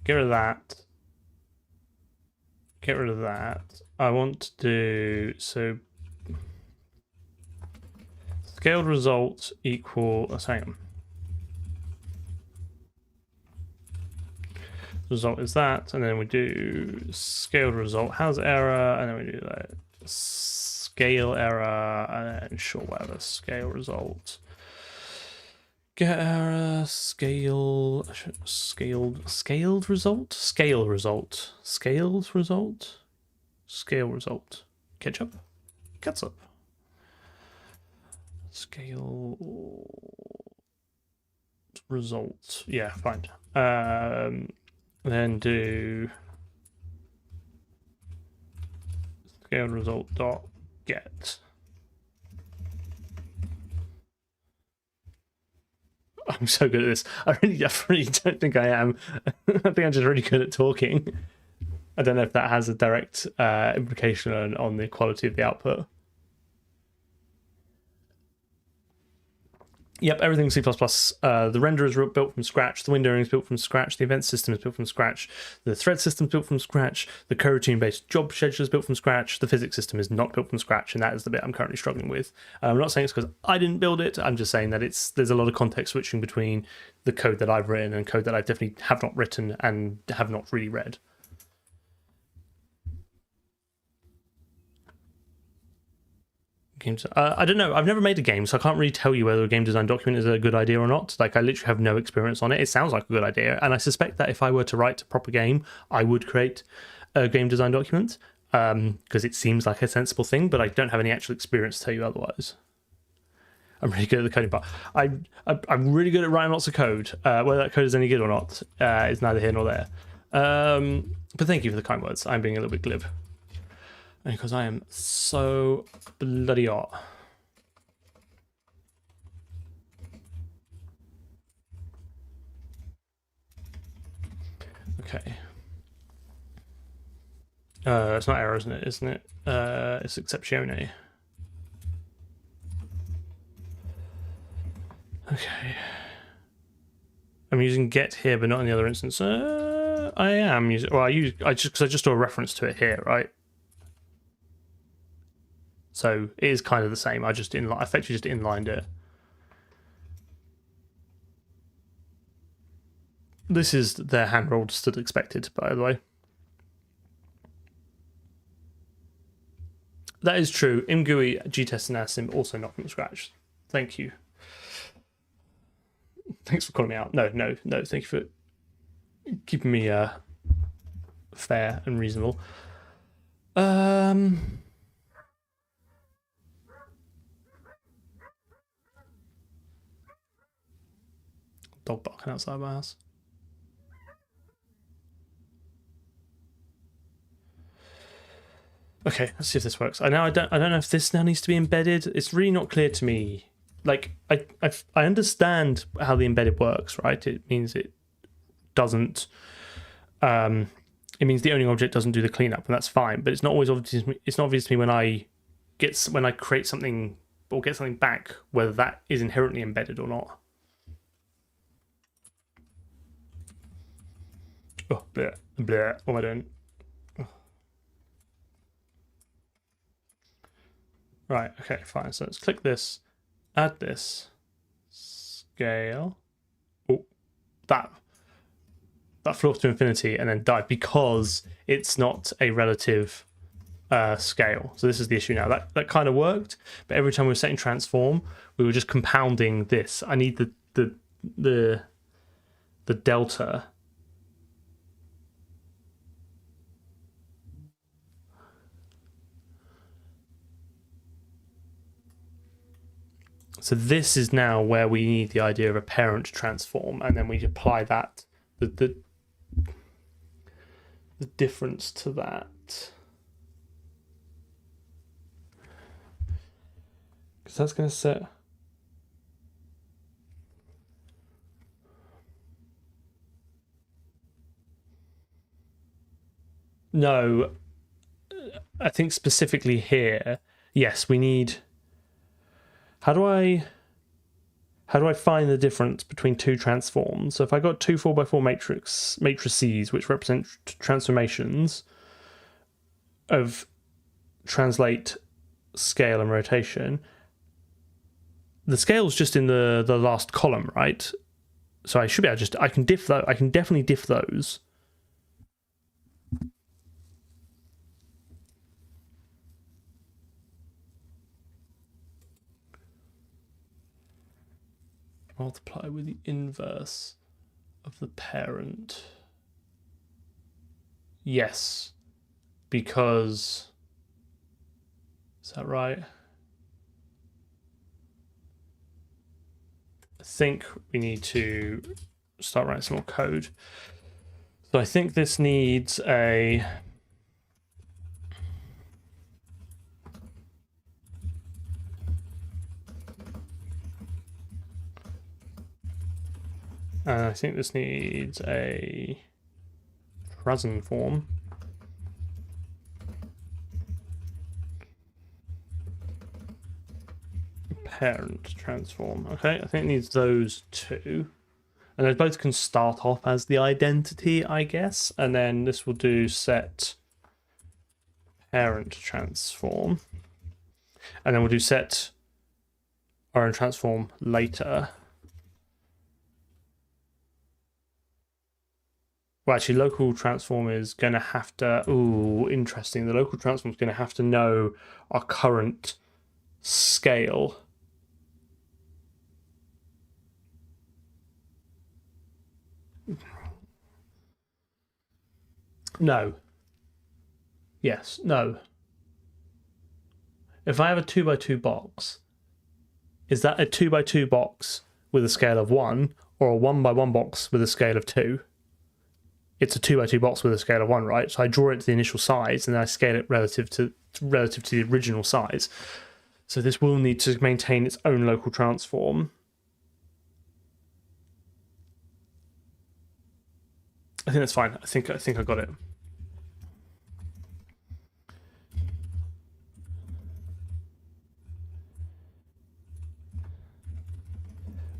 get rid of that. Get rid of that. I want to do... So... Scaled result equal... Let's hang on. Result is that, and then we do scaled result has error, and then we do that scale error, and then sure, whatever, scale result. Get error, scaled result? Scale result. Scaled result? Scale result. Ketchup? Catsup. Scale result. Yeah, fine. Then do scale result dot get. I'm so good at this. I really don't think I am. I think I'm just really good at talking. I don't know if that has a direct implication on the quality of the output. Yep, everything's C++. The renderer is built from scratch. The windowing is built from scratch. The event system is built from scratch. The thread system is built from scratch. The coroutine-based job schedule is built from scratch. The physics system is not built from scratch, and that is the bit I'm currently struggling with. I'm not saying it's because I didn't build it. I'm just saying that there's a lot of context switching between the code that I've written and code that I definitely have not written and have not really read. Games. I don't know. I've never made a game, so I can't really tell you whether a game design document is a good idea or not. Like, I literally have no experience on it. It sounds like a good idea, and I suspect that if I were to write a proper game, I would create a game design document because it seems like a sensible thing, but I don't have any actual experience to tell you otherwise. I'm really good at the coding part. I'm really good at writing lots of code. Whether that code is any good or not is neither here nor there. But thank you for the kind words. I'm being a little bit glib. Because I am so bloody hot. Okay. It's not error, isn't it? Isn't it? It's exceptione. Okay. I'm using get here, but not in the other instance. I am using. Well, I just do a reference to it here, right? So it is kind of the same. I effectively just inlined it. This is their hand rolled stood expected, by the way. That is true. ImGUI, GTest, and ASIM also not from scratch. Thank you. Thanks for calling me out. No. Thank you for keeping me fair and reasonable. Dog barking outside my house. Okay, let's see if this works. I don't know if this now needs to be embedded. It's really not clear to me. Like, I understand how the embedded works, right? It means it doesn't. It means the owning object doesn't do the cleanup, and that's fine. But it's not always obvious. It's not obvious to me when I create something or get something back whether that is inherently embedded or not. Oh, bleh, bleh. What am I doing? Right, okay, fine. So let's click this, add this, scale. Oh, that flew off to infinity and then died because it's not a relative scale. So this is the issue now. That kind of worked, but every time we were setting transform, we were just compounding this. I need the delta. So this is now where we need the idea of a parent transform, and then we apply that the difference to that. Because that's going to set. No, I think specifically here, yes, we need. How do I find the difference between two transforms? So if I got two 4x4 matrices which represent transformations of translate, scale, and rotation, the scale's just in the last column, right? So I should be able I can diff that. I can definitely diff those. Multiply with the inverse of the parent. Yes, because is that right? I think we need to start writing some more code. So I think this needs a And I think this needs a transform. Parent transform. Okay, I think it needs those two. And they both can start off as the identity, I guess. And then this will do set parent transform. And then we'll do set our own transform later. Well, actually, local transform is going to have to... Ooh, interesting. The local transform is going to have to know our current scale. No. Yes, no. If I have a 2x2 box, is that a 2x2 box with a scale of 1 or a 1x1 box with a scale of 2? It's a 2x2 box with a scale of 1, right? So I draw it to the initial size and then I scale it relative to the original size. So this will need to maintain its own local transform. I think that's fine. I think I got it.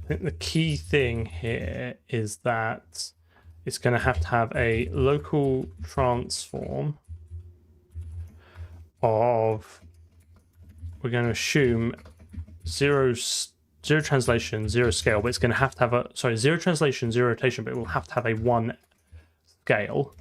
I think the key thing here is that it's going to have a local transform of, we're going to assume zero translation, 0 scale, but it's going to have a, sorry, 0 translation, 0 rotation, but it will have to have a 1 scale.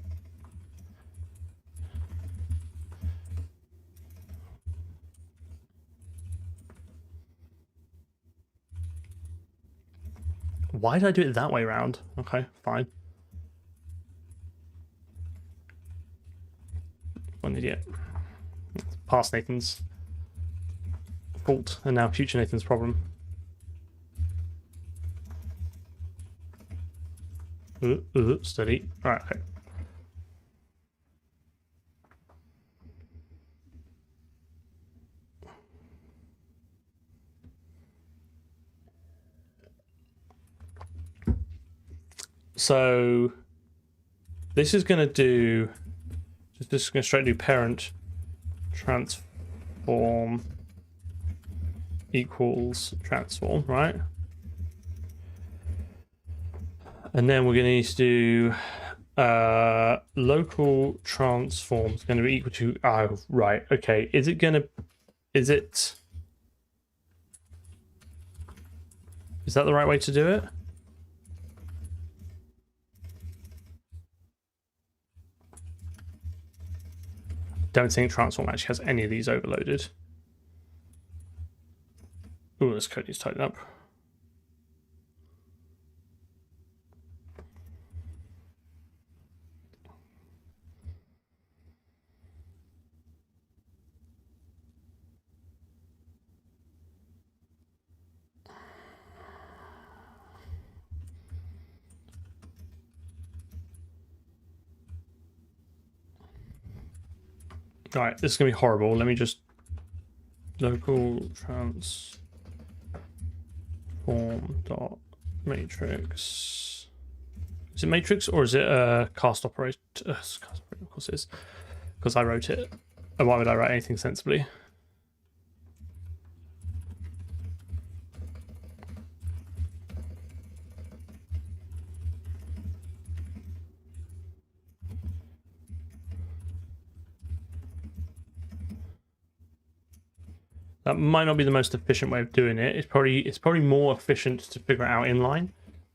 Why did I do it that way around? Okay, fine. What an idiot. Past Nathan's fault, and now future Nathan's problem. Steady. Alright, okay. So this is going to do, this is going to straight do parent transform equals transform, right? And then we're going to need to do local transform is going to be equal to, oh, right, okay. Is it, is that the right way to do it? Don't think transform actually has any of these overloaded. Ooh, this code needs to tighten up. All right, this is gonna be horrible. Let me just local transform dot matrix. Is it matrix or is it cast operator? Cast operator, of course it is, because I wrote it. And why would I write anything sensibly? That might not be the most efficient way of doing it. It's probably more efficient to figure it out inline,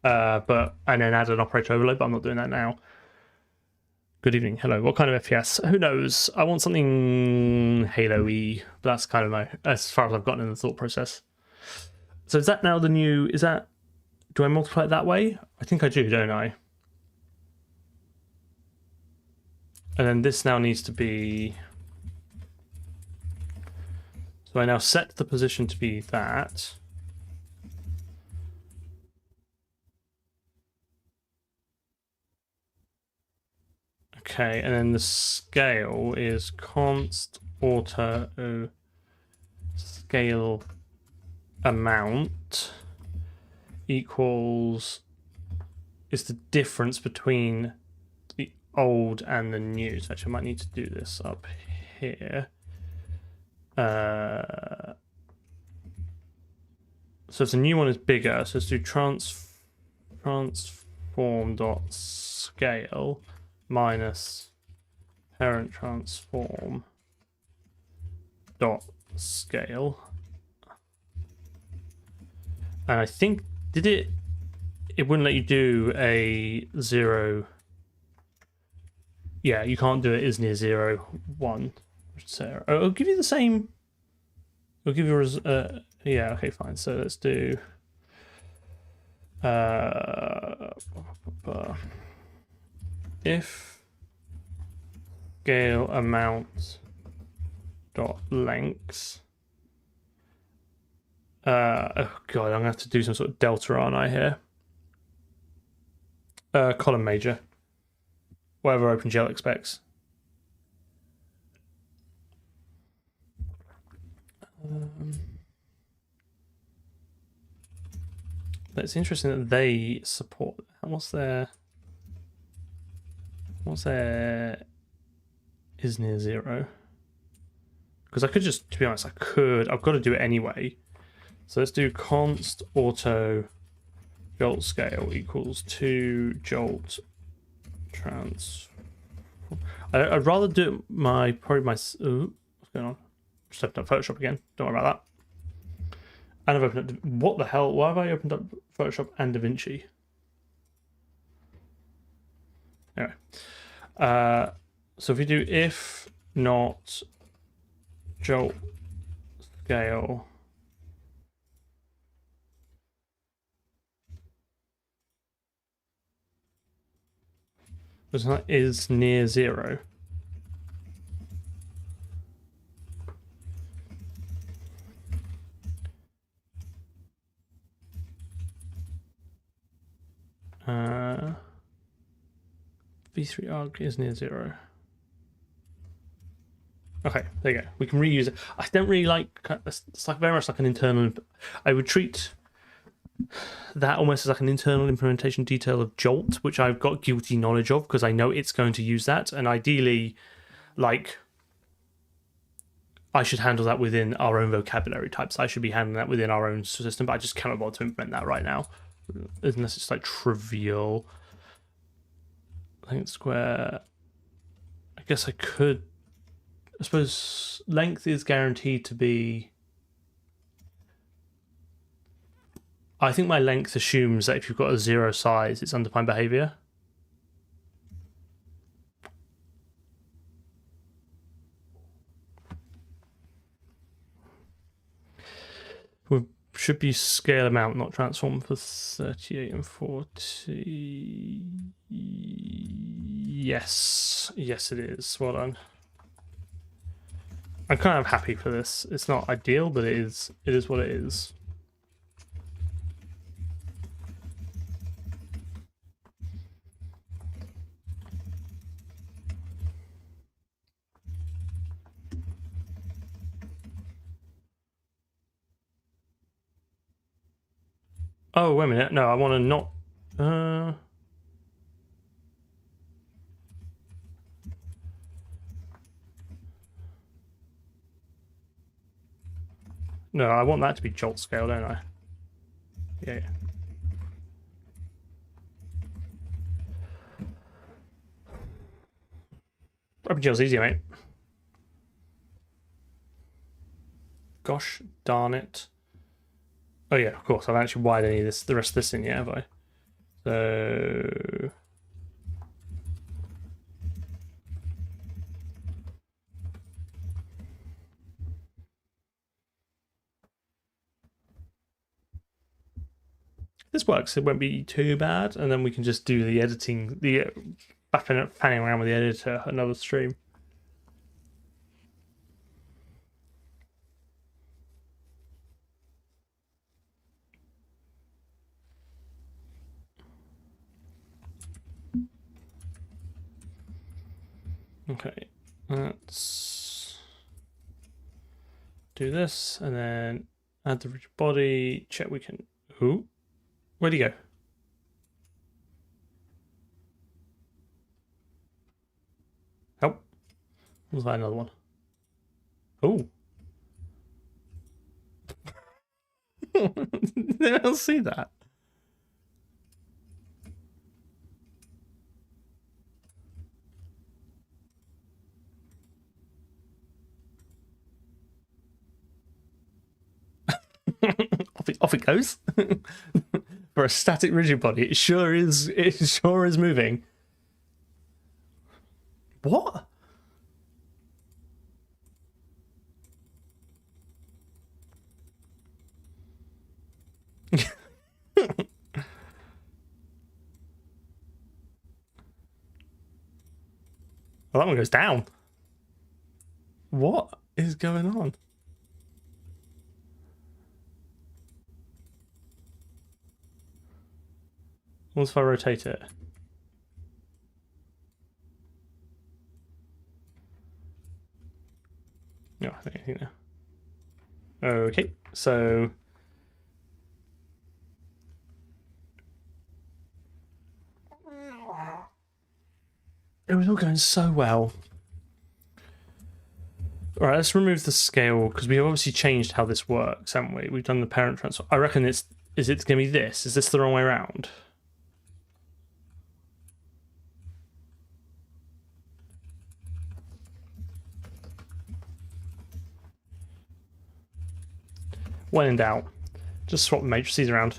and then add an operator overload. But I'm not doing that now. Good evening. Hello. What kind of FPS? Who knows? I want something Halo-y. That's kind of as far as I've gotten in the thought process. So is that now the new? Is that? Do I multiply it that way? I think I do, don't I? And then this now needs to be. So I now set the position to be that. Okay, and then the scale is const auto scale amount equals, is the difference between the old and the new. So actually I might need to do this up here. So if the new one is bigger, so let's do transform.scale minus parent transform dot scale. And I think it wouldn't let you do a 0. Yeah, you can't do it is near 0, 1. So it'll give you the same. It'll give you yeah, okay, fine. So let's do if scale amount dot length. Oh god, I'm gonna have to do some sort of delta, aren't I, here? Column major. Whatever OpenGL expects. It's interesting that they support. What's their is near 0? Because I could just, to be honest, I've got to do it anyway. So let's do const auto jolt scale equals 2 jolt trans. I'd rather do it probably my. Ooh, what's going on? Just opened up Photoshop again. Don't worry about that. And I've opened up. What the hell? Why have I opened up Photoshop and DaVinci? Anyway, so if we do if not jolt scale is near 0. V3 arg is near 0. Okay, there you go. We can reuse it. I don't really like. It's like very much like an internal. I would treat that almost as like an internal implementation detail of Jolt, which I've got guilty knowledge of because I know it's going to use that, and ideally, like, I should handle that within our own vocabulary types. I should be handling that within our own system, but I just cannot bother to implement that right now, unless it's like trivial. I think square. I guess I could. I suppose length is guaranteed to be. I think my length assumes that if you've got a 0 size, it's undefined behavior. We should be scale amount, not transform, for 38 and 40. Yes, it is. Well done. I'm kind of happy for this. It's not ideal, but it is what it is. Oh, wait a minute. No, I want to not. No, I want that to be jolt scale, don't I? Yeah. OpenGL's easier, mate. Gosh darn it. Oh yeah, of course. I've actually wired any of the rest of this in yet, have I? So this works. It won't be too bad, and then we can just do the editing, the fanning around with the editor another stream. Okay, let's do this, and then add the rigid body. Check we can. Ooh, where'd he go? Let's find another one. Oh. Did anyone else see that? off it goes. For a static rigid body, it sure is moving. What? Well, that one goes down. What is going on? What if I rotate it? No, I think now. Okay, so it was all going so well. All right, let's remove the scale because we've obviously changed how this works, haven't we? We've done the parent transfer. I reckon is it going to be this? Is this the wrong way around? When in doubt, just swap the matrices around.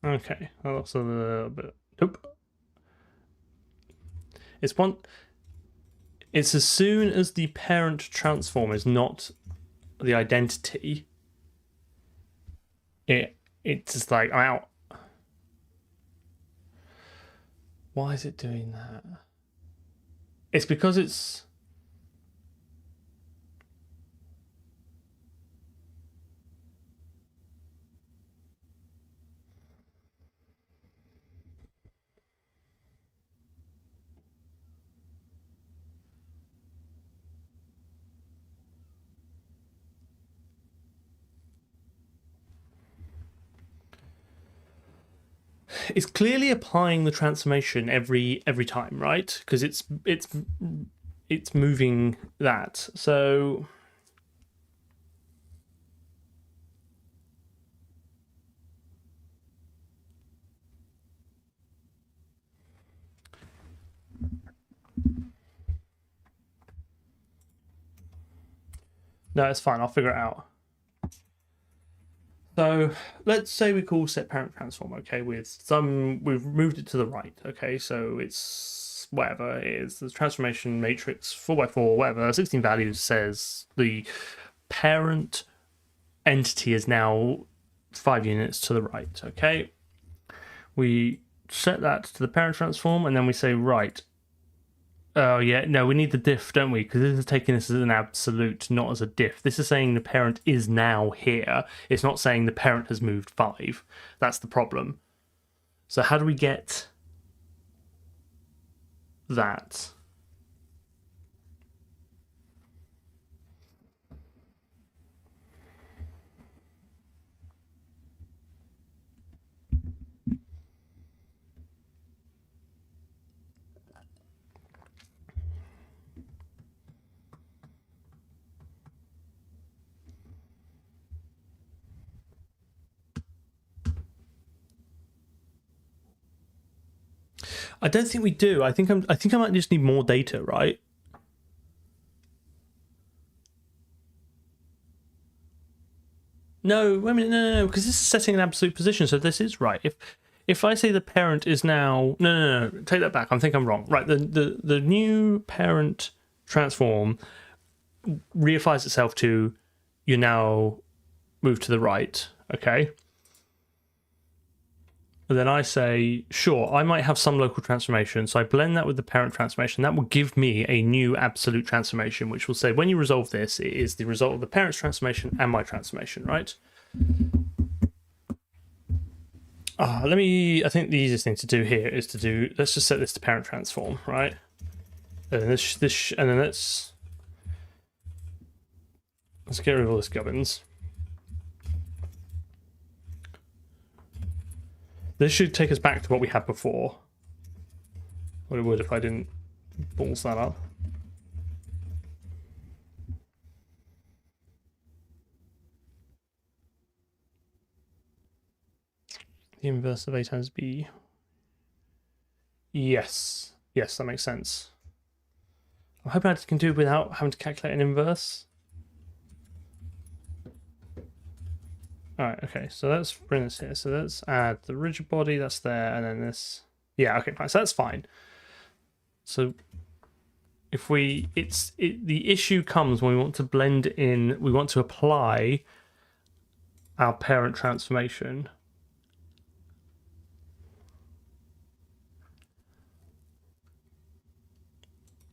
Okay, that's a little bit. Nope. It's as soon as the parent transform is not the identity, it's just like, I'm out. Why is it doing that? It's because it's... It's clearly applying the transformation every time, right? Because it's moving that. So no, it's fine. I'll figure it out. So let's say we call set parent transform, okay, with some, we've moved it to the right, okay, so it's whatever it is, the transformation matrix 4x4, whatever, 16 values says the parent entity is now 5 units to the right, okay. We set that to the parent transform and then we say, right, oh yeah, no, we need the diff, don't we? Because this is taking this as an absolute, not as a diff. This is saying the parent is now here. It's not saying the parent has moved 5. That's the problem. So how do we get that? I don't think we do. I think I might just need more data, right? No, wait a minute, no, because this is setting an absolute position, so this is right. If I say the parent is now no, take that back. I think I'm wrong. Right, the new parent transform reifies itself to you now move to the right, okay? And then I say, sure, I might have some local transformation. So I blend that with the parent transformation. That will give me a new absolute transformation, which will say when you resolve this, it is the result of the parent's transformation and my transformation, right? I think the easiest thing to do here is to do, let's just set this to parent transform, right? And then and then let's get rid of all this gubbins. This should take us back to what we had before. What it would if I didn't balls that up. The inverse of A times B. Yes. Yes, that makes sense. I'm hoping I can do it without having to calculate an inverse. Alright, okay, so let's bring this here. So let's add the rigid body, that's there, and then this. Yeah, okay, fine. So that's fine. So if the issue comes when we want to blend in, we want to apply our parent transformation.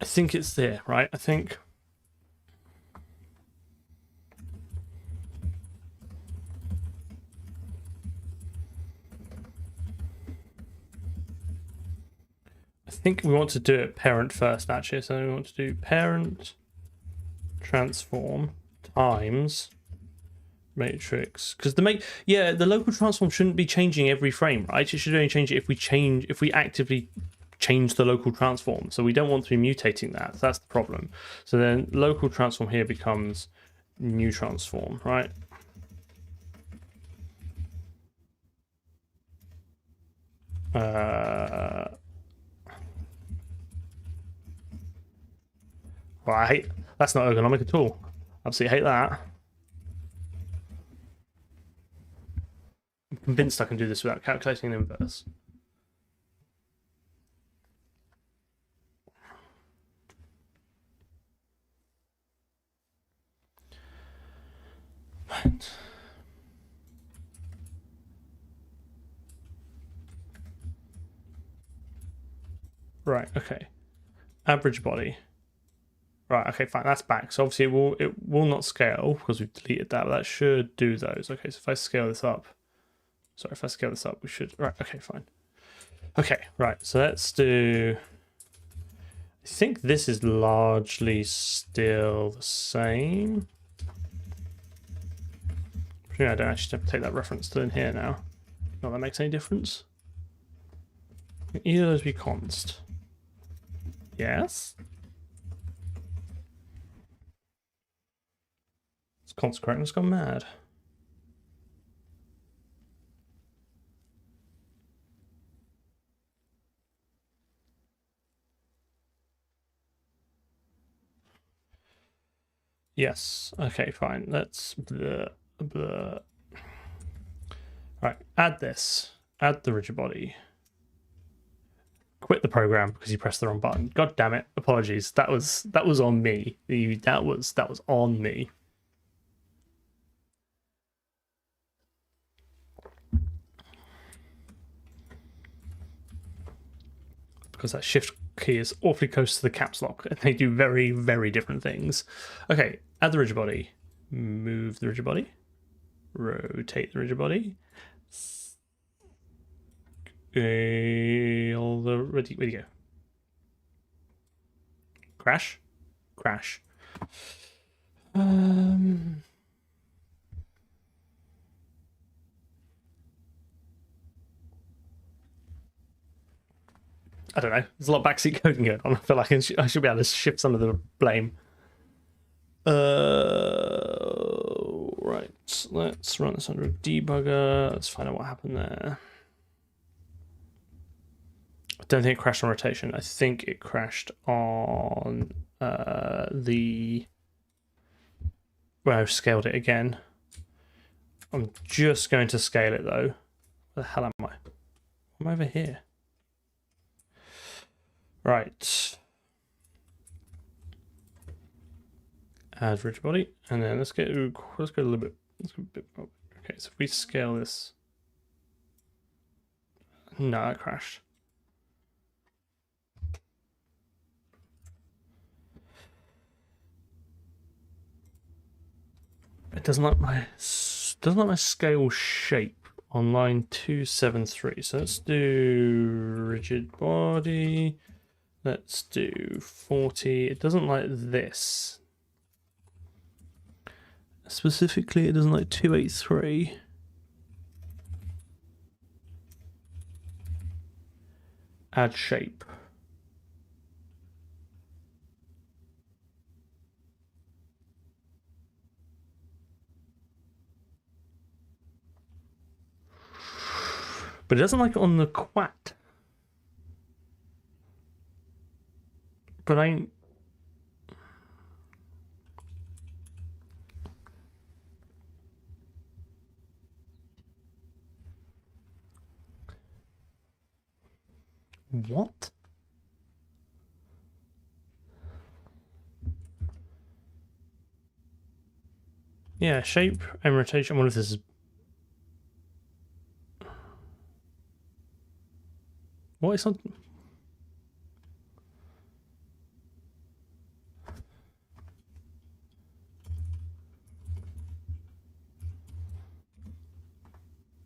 I think it's there, right? I think we want to do it parent first, actually. So we want to do parent transform times matrix, because the local transform shouldn't be changing every frame, right? It should only change it if we actively change the local transform. So we don't want to be mutating that. So that's the problem. So then local transform here becomes new transform, right? Well, that's not ergonomic at all. Absolutely hate that. I'm convinced I can do this without calculating an inverse. Right, okay. Average body. Right, okay, fine, that's back. So obviously it will not scale because we've deleted that, but that should do those. Okay, so if I scale this up, we should, right, okay, fine. Okay, right, so let's do, I think this is largely still the same. Yeah, I don't actually have to take that reference to in here now. Not that makes any difference. Either of those be const. Yes. It's const correctness gone mad. Yes. Okay, fine. Let's Right, add this. Add the rigid body. Quit the program because you pressed the wrong button. God damn it. Apologies. That was on me. That was on me. Because that shift key is awfully close to the caps lock and they do very, very different things. Okay, add the rigid body. Move the rigid body. Rotate the rigid body. Scale the ready. Where'd you go? Crash. Crash. I don't know. There's a lot of backseat coding going on. I feel like I should be able to shift some of the blame. Right. Let's run this under a debugger. Let's find out what happened there. I don't think it crashed on rotation. I think it crashed on where I've scaled it again. I'm just going to scale it though. Where the hell am I? I'm over here. Right. Add rigid body, and then let's go a little bit. Okay, so if we scale this No, it crashed. It doesn't like my scale shape on line 273. So let's do rigid body. Let's do 40. It doesn't like this. Specifically, it doesn't like 283. Add shape. But it doesn't like it on the quat. But I... What? Yeah, shape and rotation. I wonder if this is... What is on...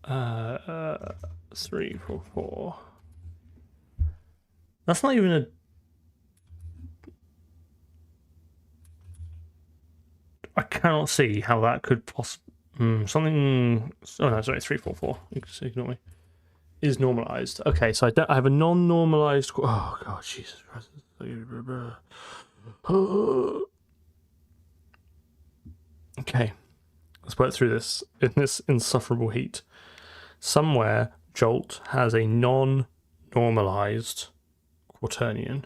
Uh, 3, 4, 4. That's not even a... I cannot see how that could possibly... something... Oh no, sorry, 3, 4, 4. Ignore me. Is normalized. Okay, so I have a non-normalized... Oh god, Jesus Christ. Okay, let's work through this in this insufferable heat. Somewhere, Jolt has a non-normalized quaternion.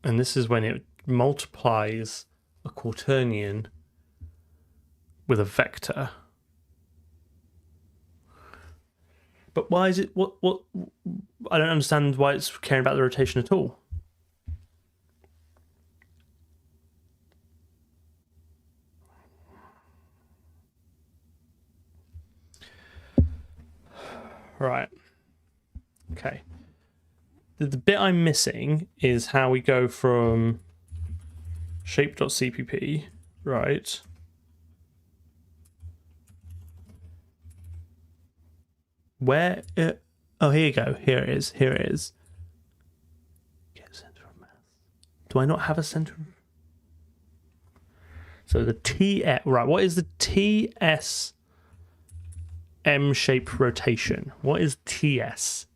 And this is when it multiplies a quaternion with a vector. But why is it... What? I don't understand why it's caring about the rotation at all. Right. Okay. The bit I'm missing is how we go from shape.cpp, right? Where? Oh, here you go. Here it is. Here it is. Get center of mass. Do I not have a center? So the TS, right? What is the TS M shape rotation? What is TS?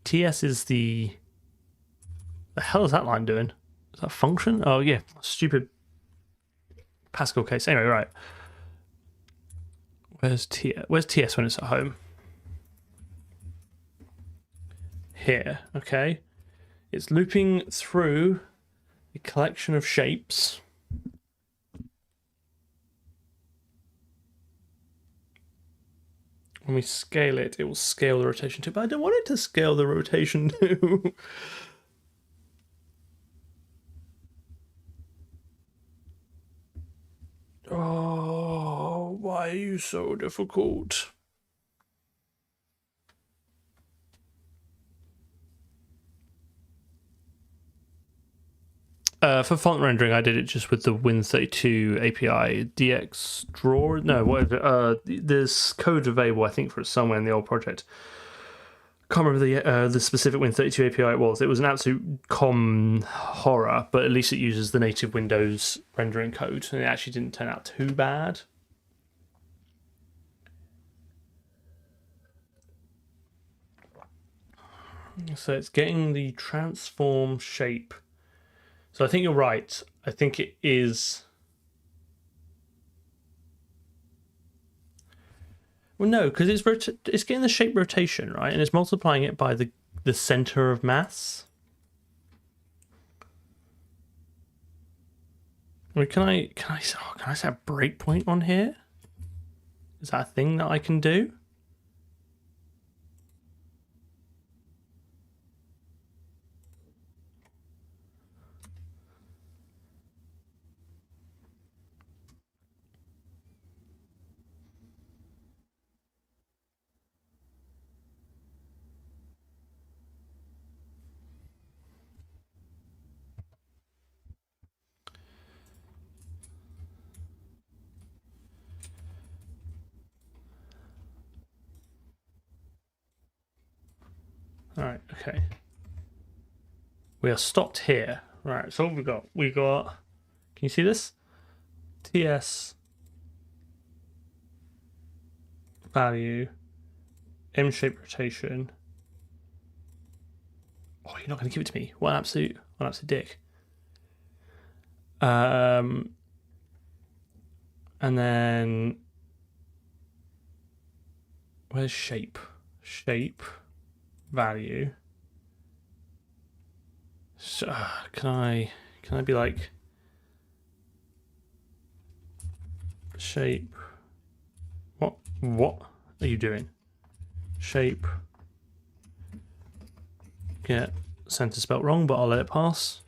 TS is the hell is that line doing? Is that a function? Oh yeah, stupid Pascal case. Anyway, right. Where's TS? Where's TS when it's at home? Here, okay. It's looping through a collection of shapes. When we scale it, it will scale the rotation too, but I don't want it to scale the rotation too. Oh, why are you so difficult? For font rendering, I did it just with the Win32 API. DX draw? No, whatever. There's code available, I think, for it somewhere in the old project. Can't remember the specific Win32 API it was. It was an absolute horror, but at least it uses the native Windows rendering code, and it actually didn't turn out too bad. So it's getting the transform shape. So I think you're right. I think it is... Well, no, because it's getting the shape rotation, right? And it's multiplying it by the center of mass. I mean, can I set a breakpoint on here? Is that a thing that I can do? All right, okay. We are stopped here. Right, so what we got? We got, can you see this? TS value, M-shape rotation. Oh, you're not going to give it to me. What an absolute dick. And then where's shape? Shape value. So, can I be like shape? What are you doing? Shape. Get center spelt wrong, but I'll let it pass.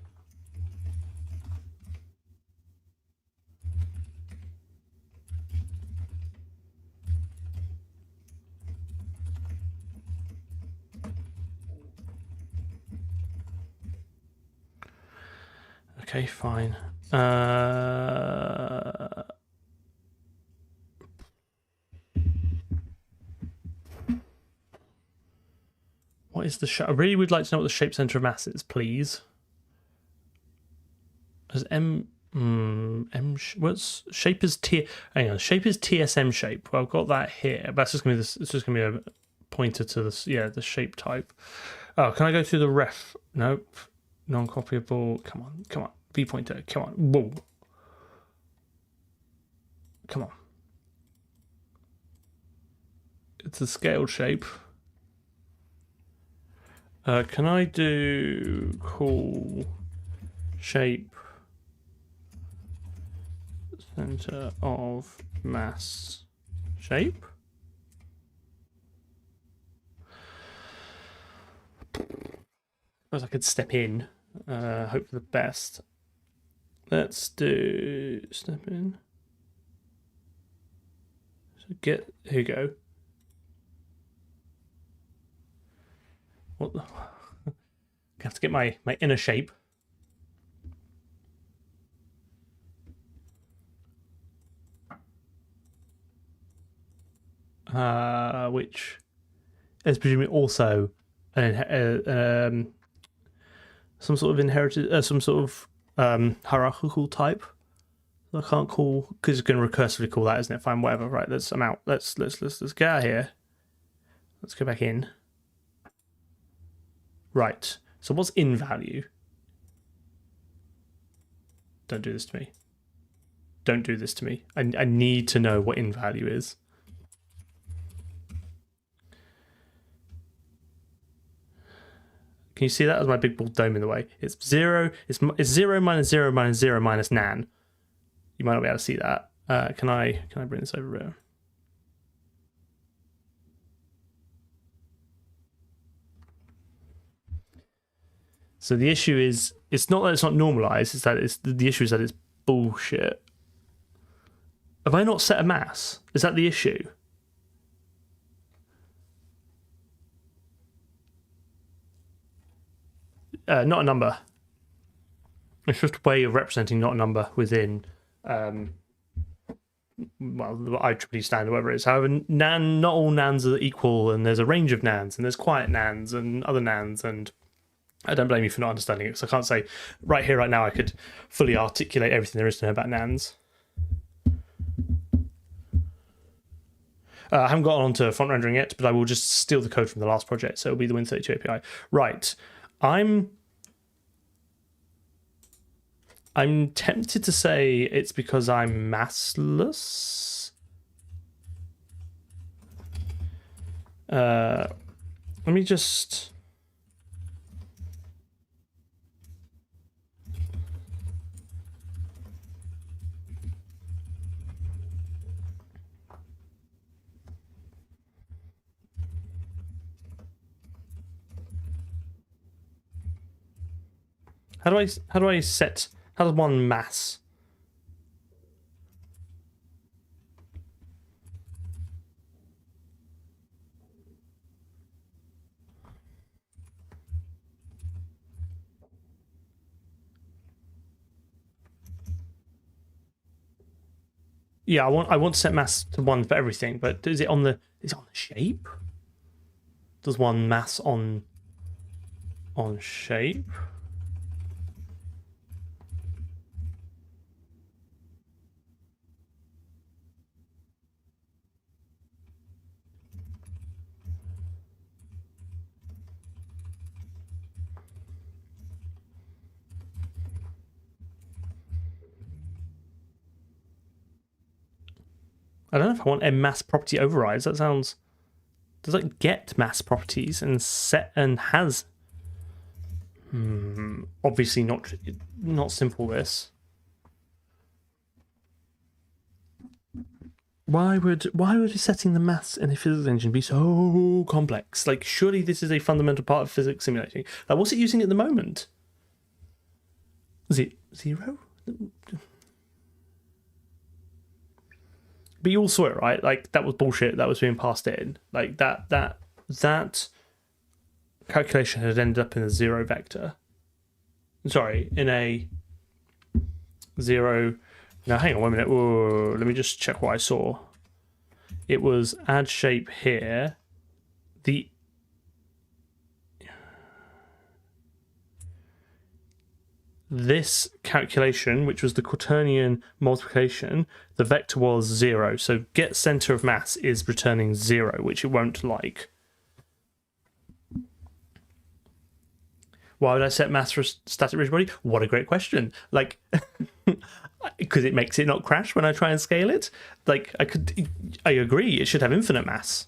Okay, fine. What is the shape? I really would like to know what the shape center of mass is, please. As what's shape is T? Hang on, shape is TSM shape. Well, I've got that here. But that's just gonna be this. It's just gonna be a pointer to this. Yeah, the shape type. Oh, can I go through the ref? Nope. Non-copyable. Come on. V pointer. Come on. Whoa. Come on. It's a scaled shape. Can I do call shape center of mass shape? Suppose I could step in, hope for the best. Let's do step in. So here you go. What the? I have to get my inner shape. Which is presumably also some sort of inherited, some sort of hierarchical type. I can't call because it's going to recursively call that, isn't it? Fine, whatever. Right, I'm out. Let's get out of here. Let's go back in. Right. So what's in value? Don't do this to me. Don't do this to me. I need to know what in value is. Can you see that as my big bald dome in the way? It's 0. It's 0 minus 0 minus 0 minus nan. You might not be able to see that. Can I bring this over here? So the issue is, it's not that it's not normalized. It's that the issue is that it's bullshit. Have I not set a mass? Is that the issue? Not a number. It's just a way of representing not a number within, well, the IEEE standard, whatever it is. However, not all nans are equal, and there's a range of nans, and there's quiet nans and other nans, and I don't blame you for not understanding it, because I can't say right here, right now, I could fully articulate everything there is to know about nans. I haven't gotten onto font rendering yet, but I will just steal the code from the last project, so it'll be the Win32 API. Right. I'm tempted to say it's because I'm massless. Let me just... How do I set... How does one mass? Yeah, I want to set mass to 1 for everything, but is it on the shape? Does one mass on on shape. I don't know if I want a mass property overrides. That sounds... Does it get mass properties and set and has? Obviously not simple this. Why would setting the maths in a physics engine be so complex? Like, surely this is a fundamental part of physics simulating. Like, what's it using at the moment? Is it 0? But you all saw it, right? Like, that was bullshit that was being passed in. Like, that calculation had ended up in a 0 vector. Sorry, in a 0... Now, hang on 1 minute. Whoa, let me just check what I saw. It was add shape here. This calculation, which was the quaternion multiplication, the vector was 0. So get center of mass is returning 0, which it won't like. Why would I set mass for a static rigid body? What a great question. Like, because it makes it not crash when I try and scale it. Like, I agree, it should have infinite mass.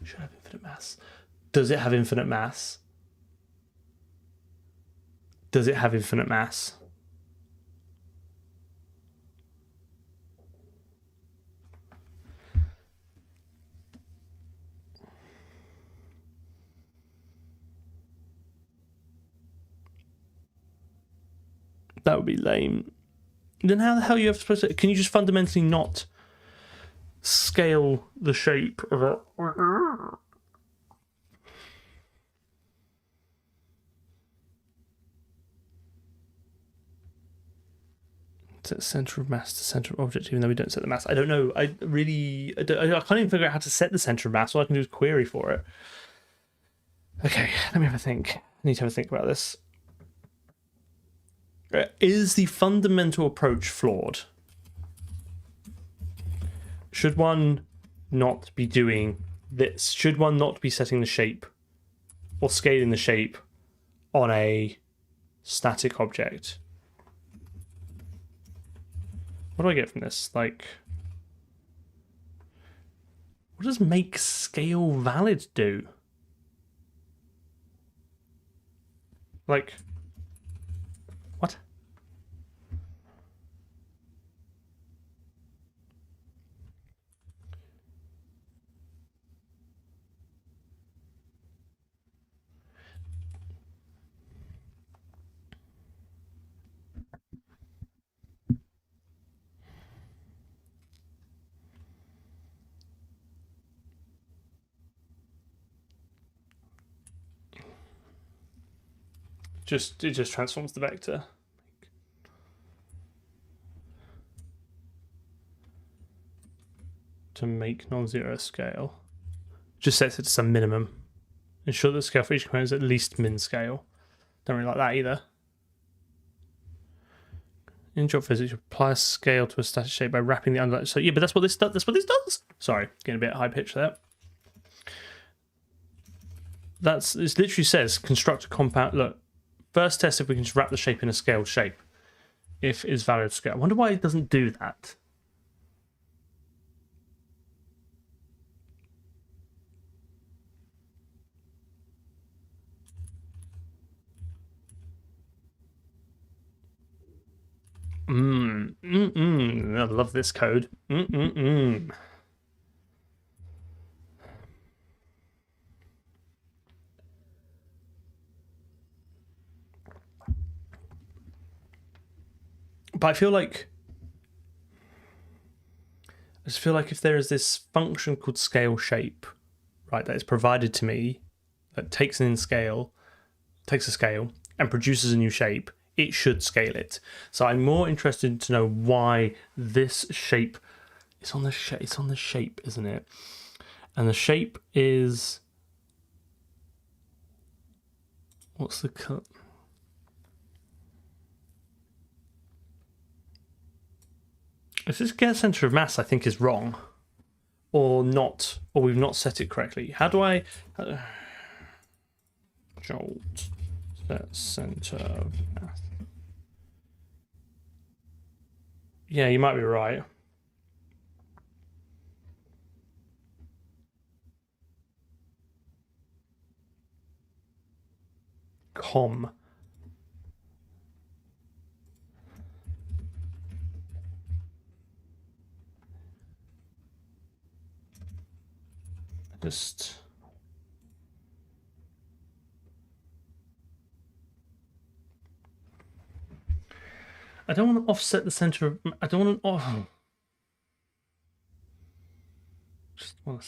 It should have infinite mass. Does it have infinite mass? Does it have infinite mass? That would be lame. Then how the hell are you supposed to... Can you just fundamentally not scale the shape of it? Set center of mass to center of object, even though we don't set the mass. I don't know. I can't even figure out how to set the center of mass. All I can do is query for it. Okay, let me have a think. I need to have a think about this. Is the fundamental approach flawed? Should one not be doing this? Should one not be setting the shape or scaling the shape on a static object? What do I get from this? Like, what does make scale valid do? Like, what? It just transforms the vector. To make non-zero scale. Just sets it to some minimum. Ensure that the scale for each component is at least min scale. Don't really like that either. In job physics, you apply a scale to a static shape by wrapping the underlying. So yeah, but that's what this does. That's what this does. Sorry, getting a bit high pitched there. It literally says construct a compound. Look, first test if we can just wrap the shape in a scaled shape. If is valid scale. I wonder why it doesn't do that. I love this code. But I just feel like if there is this function called scale shape, right, that is provided to me, that takes a scale and produces a new shape, it should scale it. So I'm more interested to know why this shape is on the shape. It's on the shape, isn't it? And the shape is What's the cut? If this get center of mass, I think is wrong, or not, or we've not set it correctly. How do I jolt set center of mass? Yeah, you might be right. Com. Just I don't want to offset the center of. I don't want to. Oh. Just want to.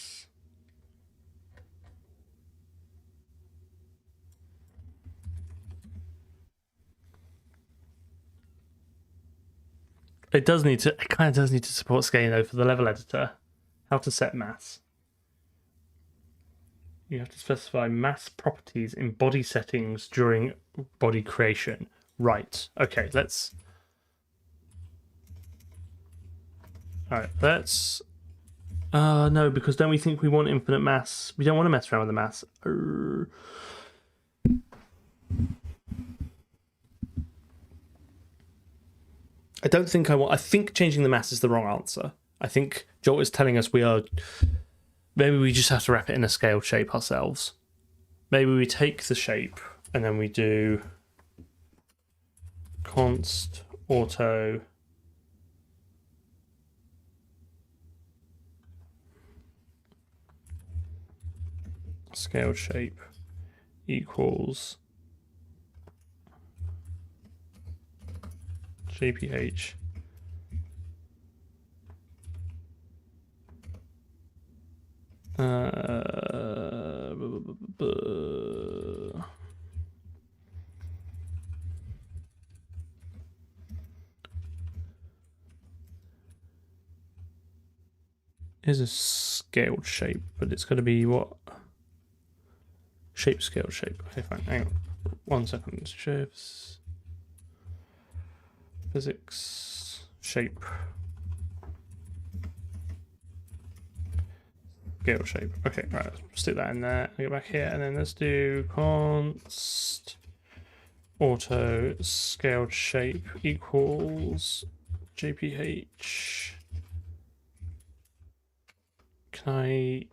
It does need to. It kind of does need to support scaling though for the level editor. How to set mass. You have to specify mass properties in body settings during body creation. Right. Okay. Let's. All right. Let's. No, because don't we think we want infinite mass? We don't want to mess around with the mass. I don't think I want. I think changing the mass is the wrong answer. I think Jolt is telling us we are. Maybe we just have to wrap it in a scaled shape ourselves. Maybe we take the shape and then we do const auto scaled shape equals JPH is a scaled shape, but it's going to be what? Shape, scale, shape. Okay, fine. Hang on. 1 second. Shapes. Physics. Shape. Scale, shape. Okay, right. Let's stick that in there. I'll get back here, and then let's do const auto scaled shape equals JPH. Can I?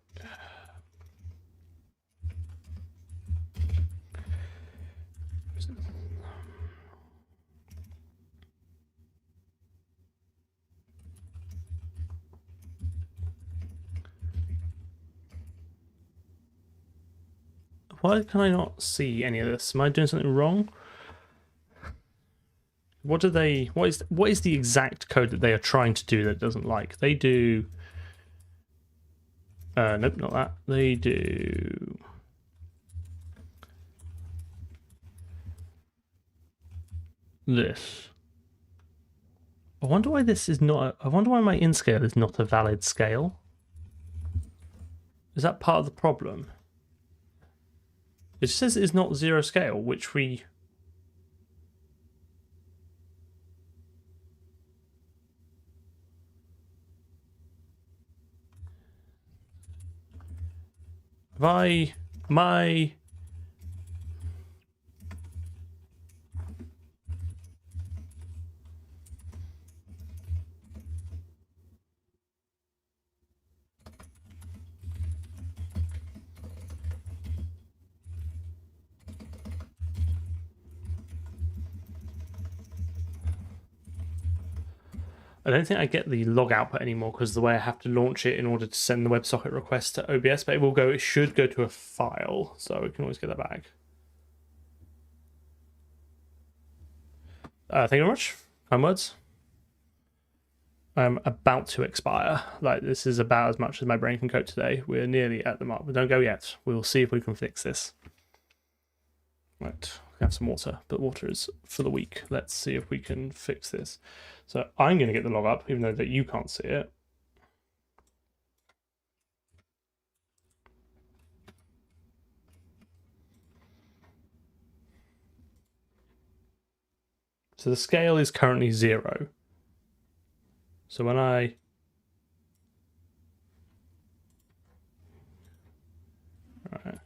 Why can I not see any of this? Am I doing something wrong? What do they? What is the exact code that they are trying to do that it doesn't like? They do. Nope, not that. They do. This. I wonder why this is not. I wonder why my in scale is not a valid scale. Is that part of the problem? It says it is not 0 scale, which we. Have I. My. I don't think I get the log output anymore because the way I have to launch it in order to send the WebSocket request to OBS, but it should go to a file, so we can always get that back. Thank you very much. Kind words. I'm about to expire. Like, this is about as much as my brain can cope today. We're nearly at the mark, but don't go yet. We'll see if we can fix this. Right, we have some water, but water is for the weak. Let's see if we can fix this. So I'm going to get the log up, even though that you can't see it. So the scale is currently 0. So when I right.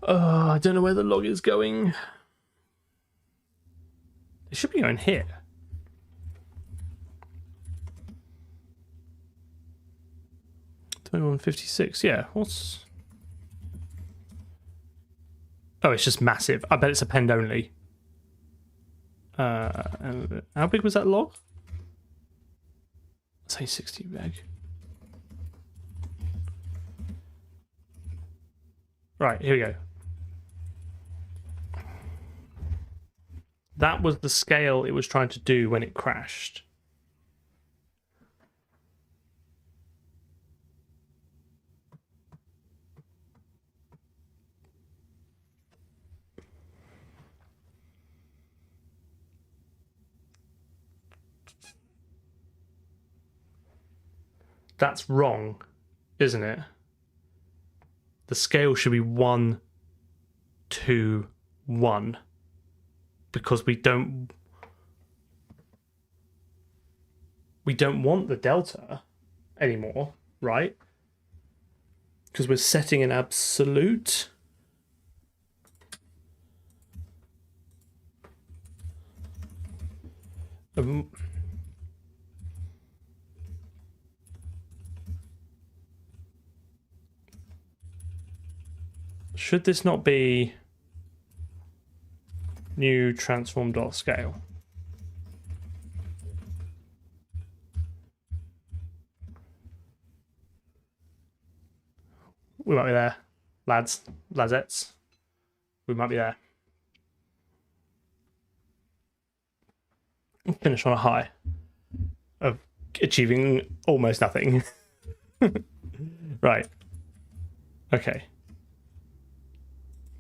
I don't know where the log is going. It should be going here. $21.56. Yeah. What's? Oh, it's just massive. I bet it's append only. How big was that log? I'd say 60 meg. Right, here we go. That was the scale it was trying to do when it crashed. That's wrong, isn't it? The scale should be 1, 2, 1. Because we don't want the delta anymore, right? Because we're setting an absolute. Should this not be new transform.scale? We might be there, lads, lazettes. We might be there. Finish on a high of achieving almost nothing. Right. Okay.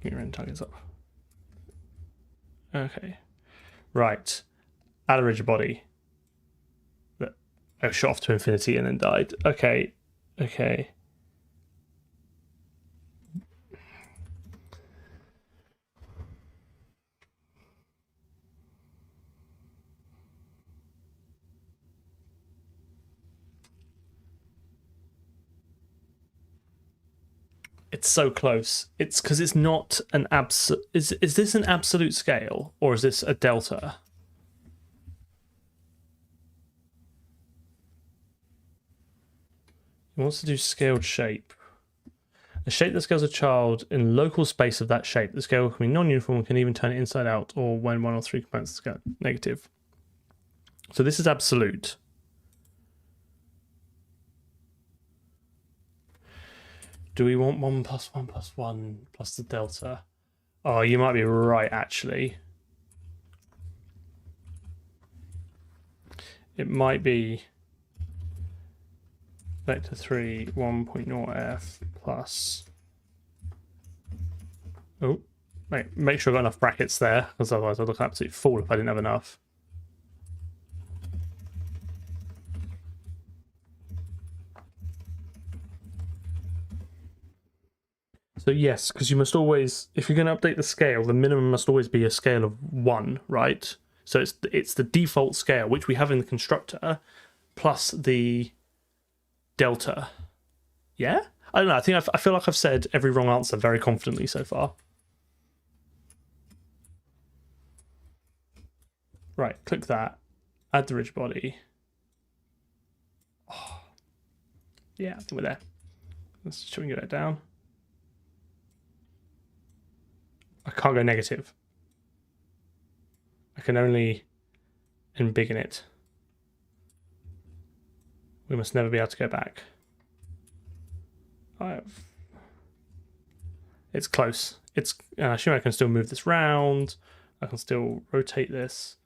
Get your end targets up. Okay. Right. Add a rigid body. Oh, shot off to infinity and then died. Okay. Okay. It's so close. It's because it's not an absolute. Is this an absolute scale or is this a delta? He wants to do scaled shape. A shape that scales a child in local space of that shape. The scale can be non-uniform and can even turn it inside out, or when one or three components scale negative. So this is absolute. Do we want 1 plus 1 plus 1 plus the delta? Oh, you might be right, actually. It might be vector 3 1.0f plus. Oh, wait, make sure I've got enough brackets there, because otherwise I'd look an absolute fool if I didn't have enough. So yes, because you must always, if you're going to update the scale, the minimum must always be a scale of 1, right? So it's the default scale, which we have in the constructor, plus the delta. Yeah? I don't know. I feel like I've said every wrong answer very confidently so far. Right, click that. Add the rigid body. Oh. Yeah, I think we're there. Should we get it down? I can't go negative. I can only embiggen it. We must never be able to go back. It's close. It's I assume I can still move this round. I can still rotate this.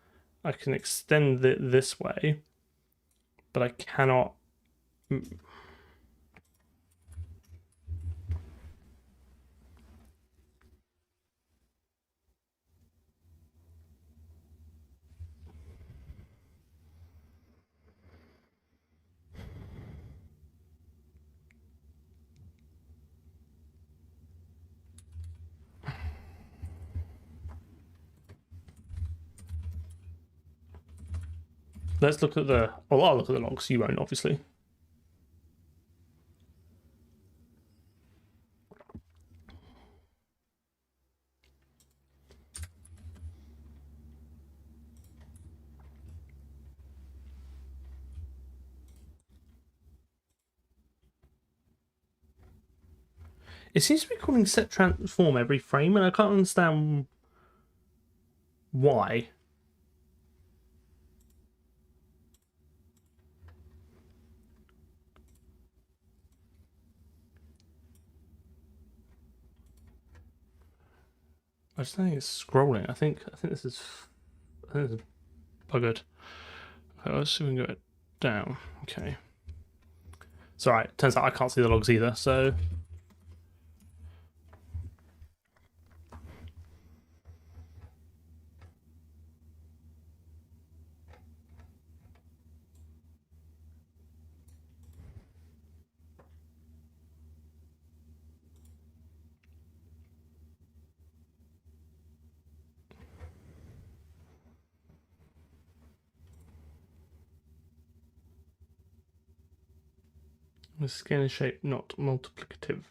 I can extend it this way, but I cannot. let's look at the, well, I'll look at the logs, you won't, obviously. It seems to be calling set transform every frame, and I can't understand why. I just think it's scrolling. I think this is buggered. Okay, let's see if we can go it down. Okay. It's alright. Turns out I can't see the logs either, so the scale and shape not multiplicative.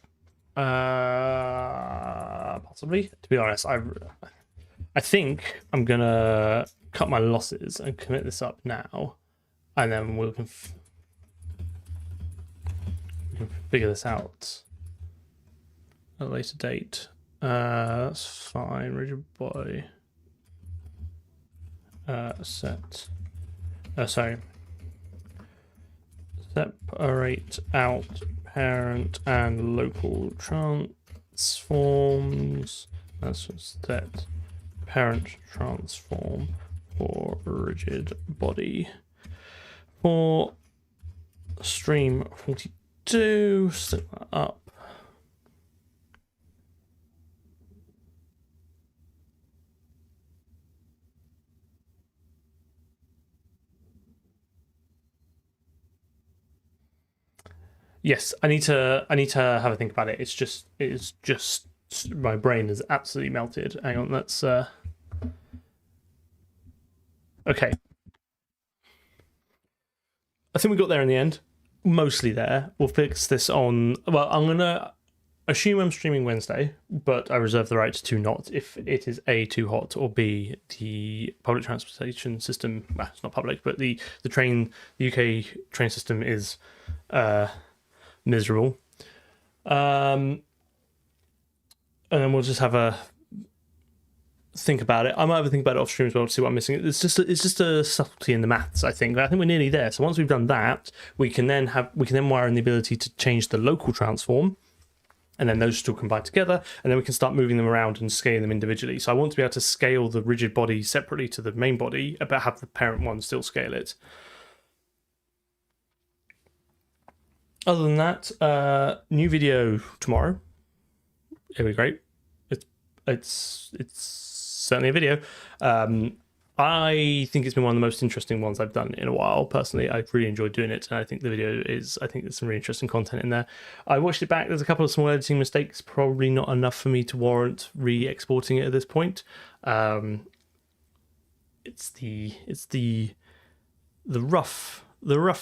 Possibly. To be honest, I think I'm gonna cut my losses and commit this up now, and then we can figure this out at a later date. That's fine. Rigid body. Set. Sorry. Separate out parent and local transforms. That's just set parent transform for rigid body. For stream 42, set that up. Yes, I need to have a think about it. It's just my brain is absolutely melted. Hang on, let's okay. I think we got there in the end. Mostly there. We'll fix this on, well, I'm gonna assume I'm streaming Wednesday, but I reserve the right to not if it is A, too hot, or B, the public transportation system, well, it's not public, but the UK train system is miserable. And then we'll just have a think about it. I might have a think about it off stream as well to see what I'm missing. It's just a subtlety in the maths, I think. I think we're nearly there. So once we've done that, we can then wire in the ability to change the local transform, and then those still combine together, and then we can start moving them around and scaling them individually. So I want to be able to scale the rigid body separately to the main body, but have the parent one still scale it. Other than that, new video tomorrow. It'll be great. It's certainly a video. I think it's been one of the most interesting ones I've done in a while. Personally, I've really enjoyed doing it, and I think the video is. I think there's some really interesting content in there. I watched it back. There's a couple of small editing mistakes. Probably not enough for me to warrant re-exporting it at this point. It's the roughness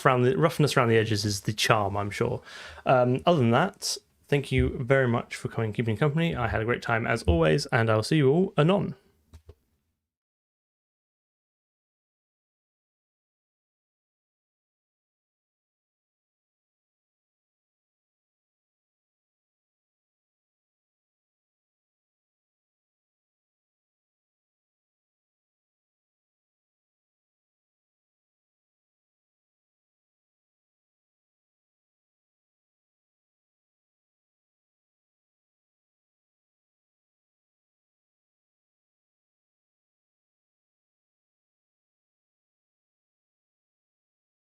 around the edges is the charm, I'm sure. Other than that, thank you very much for coming and keeping company. I had a great time as always, and I'll see you all anon.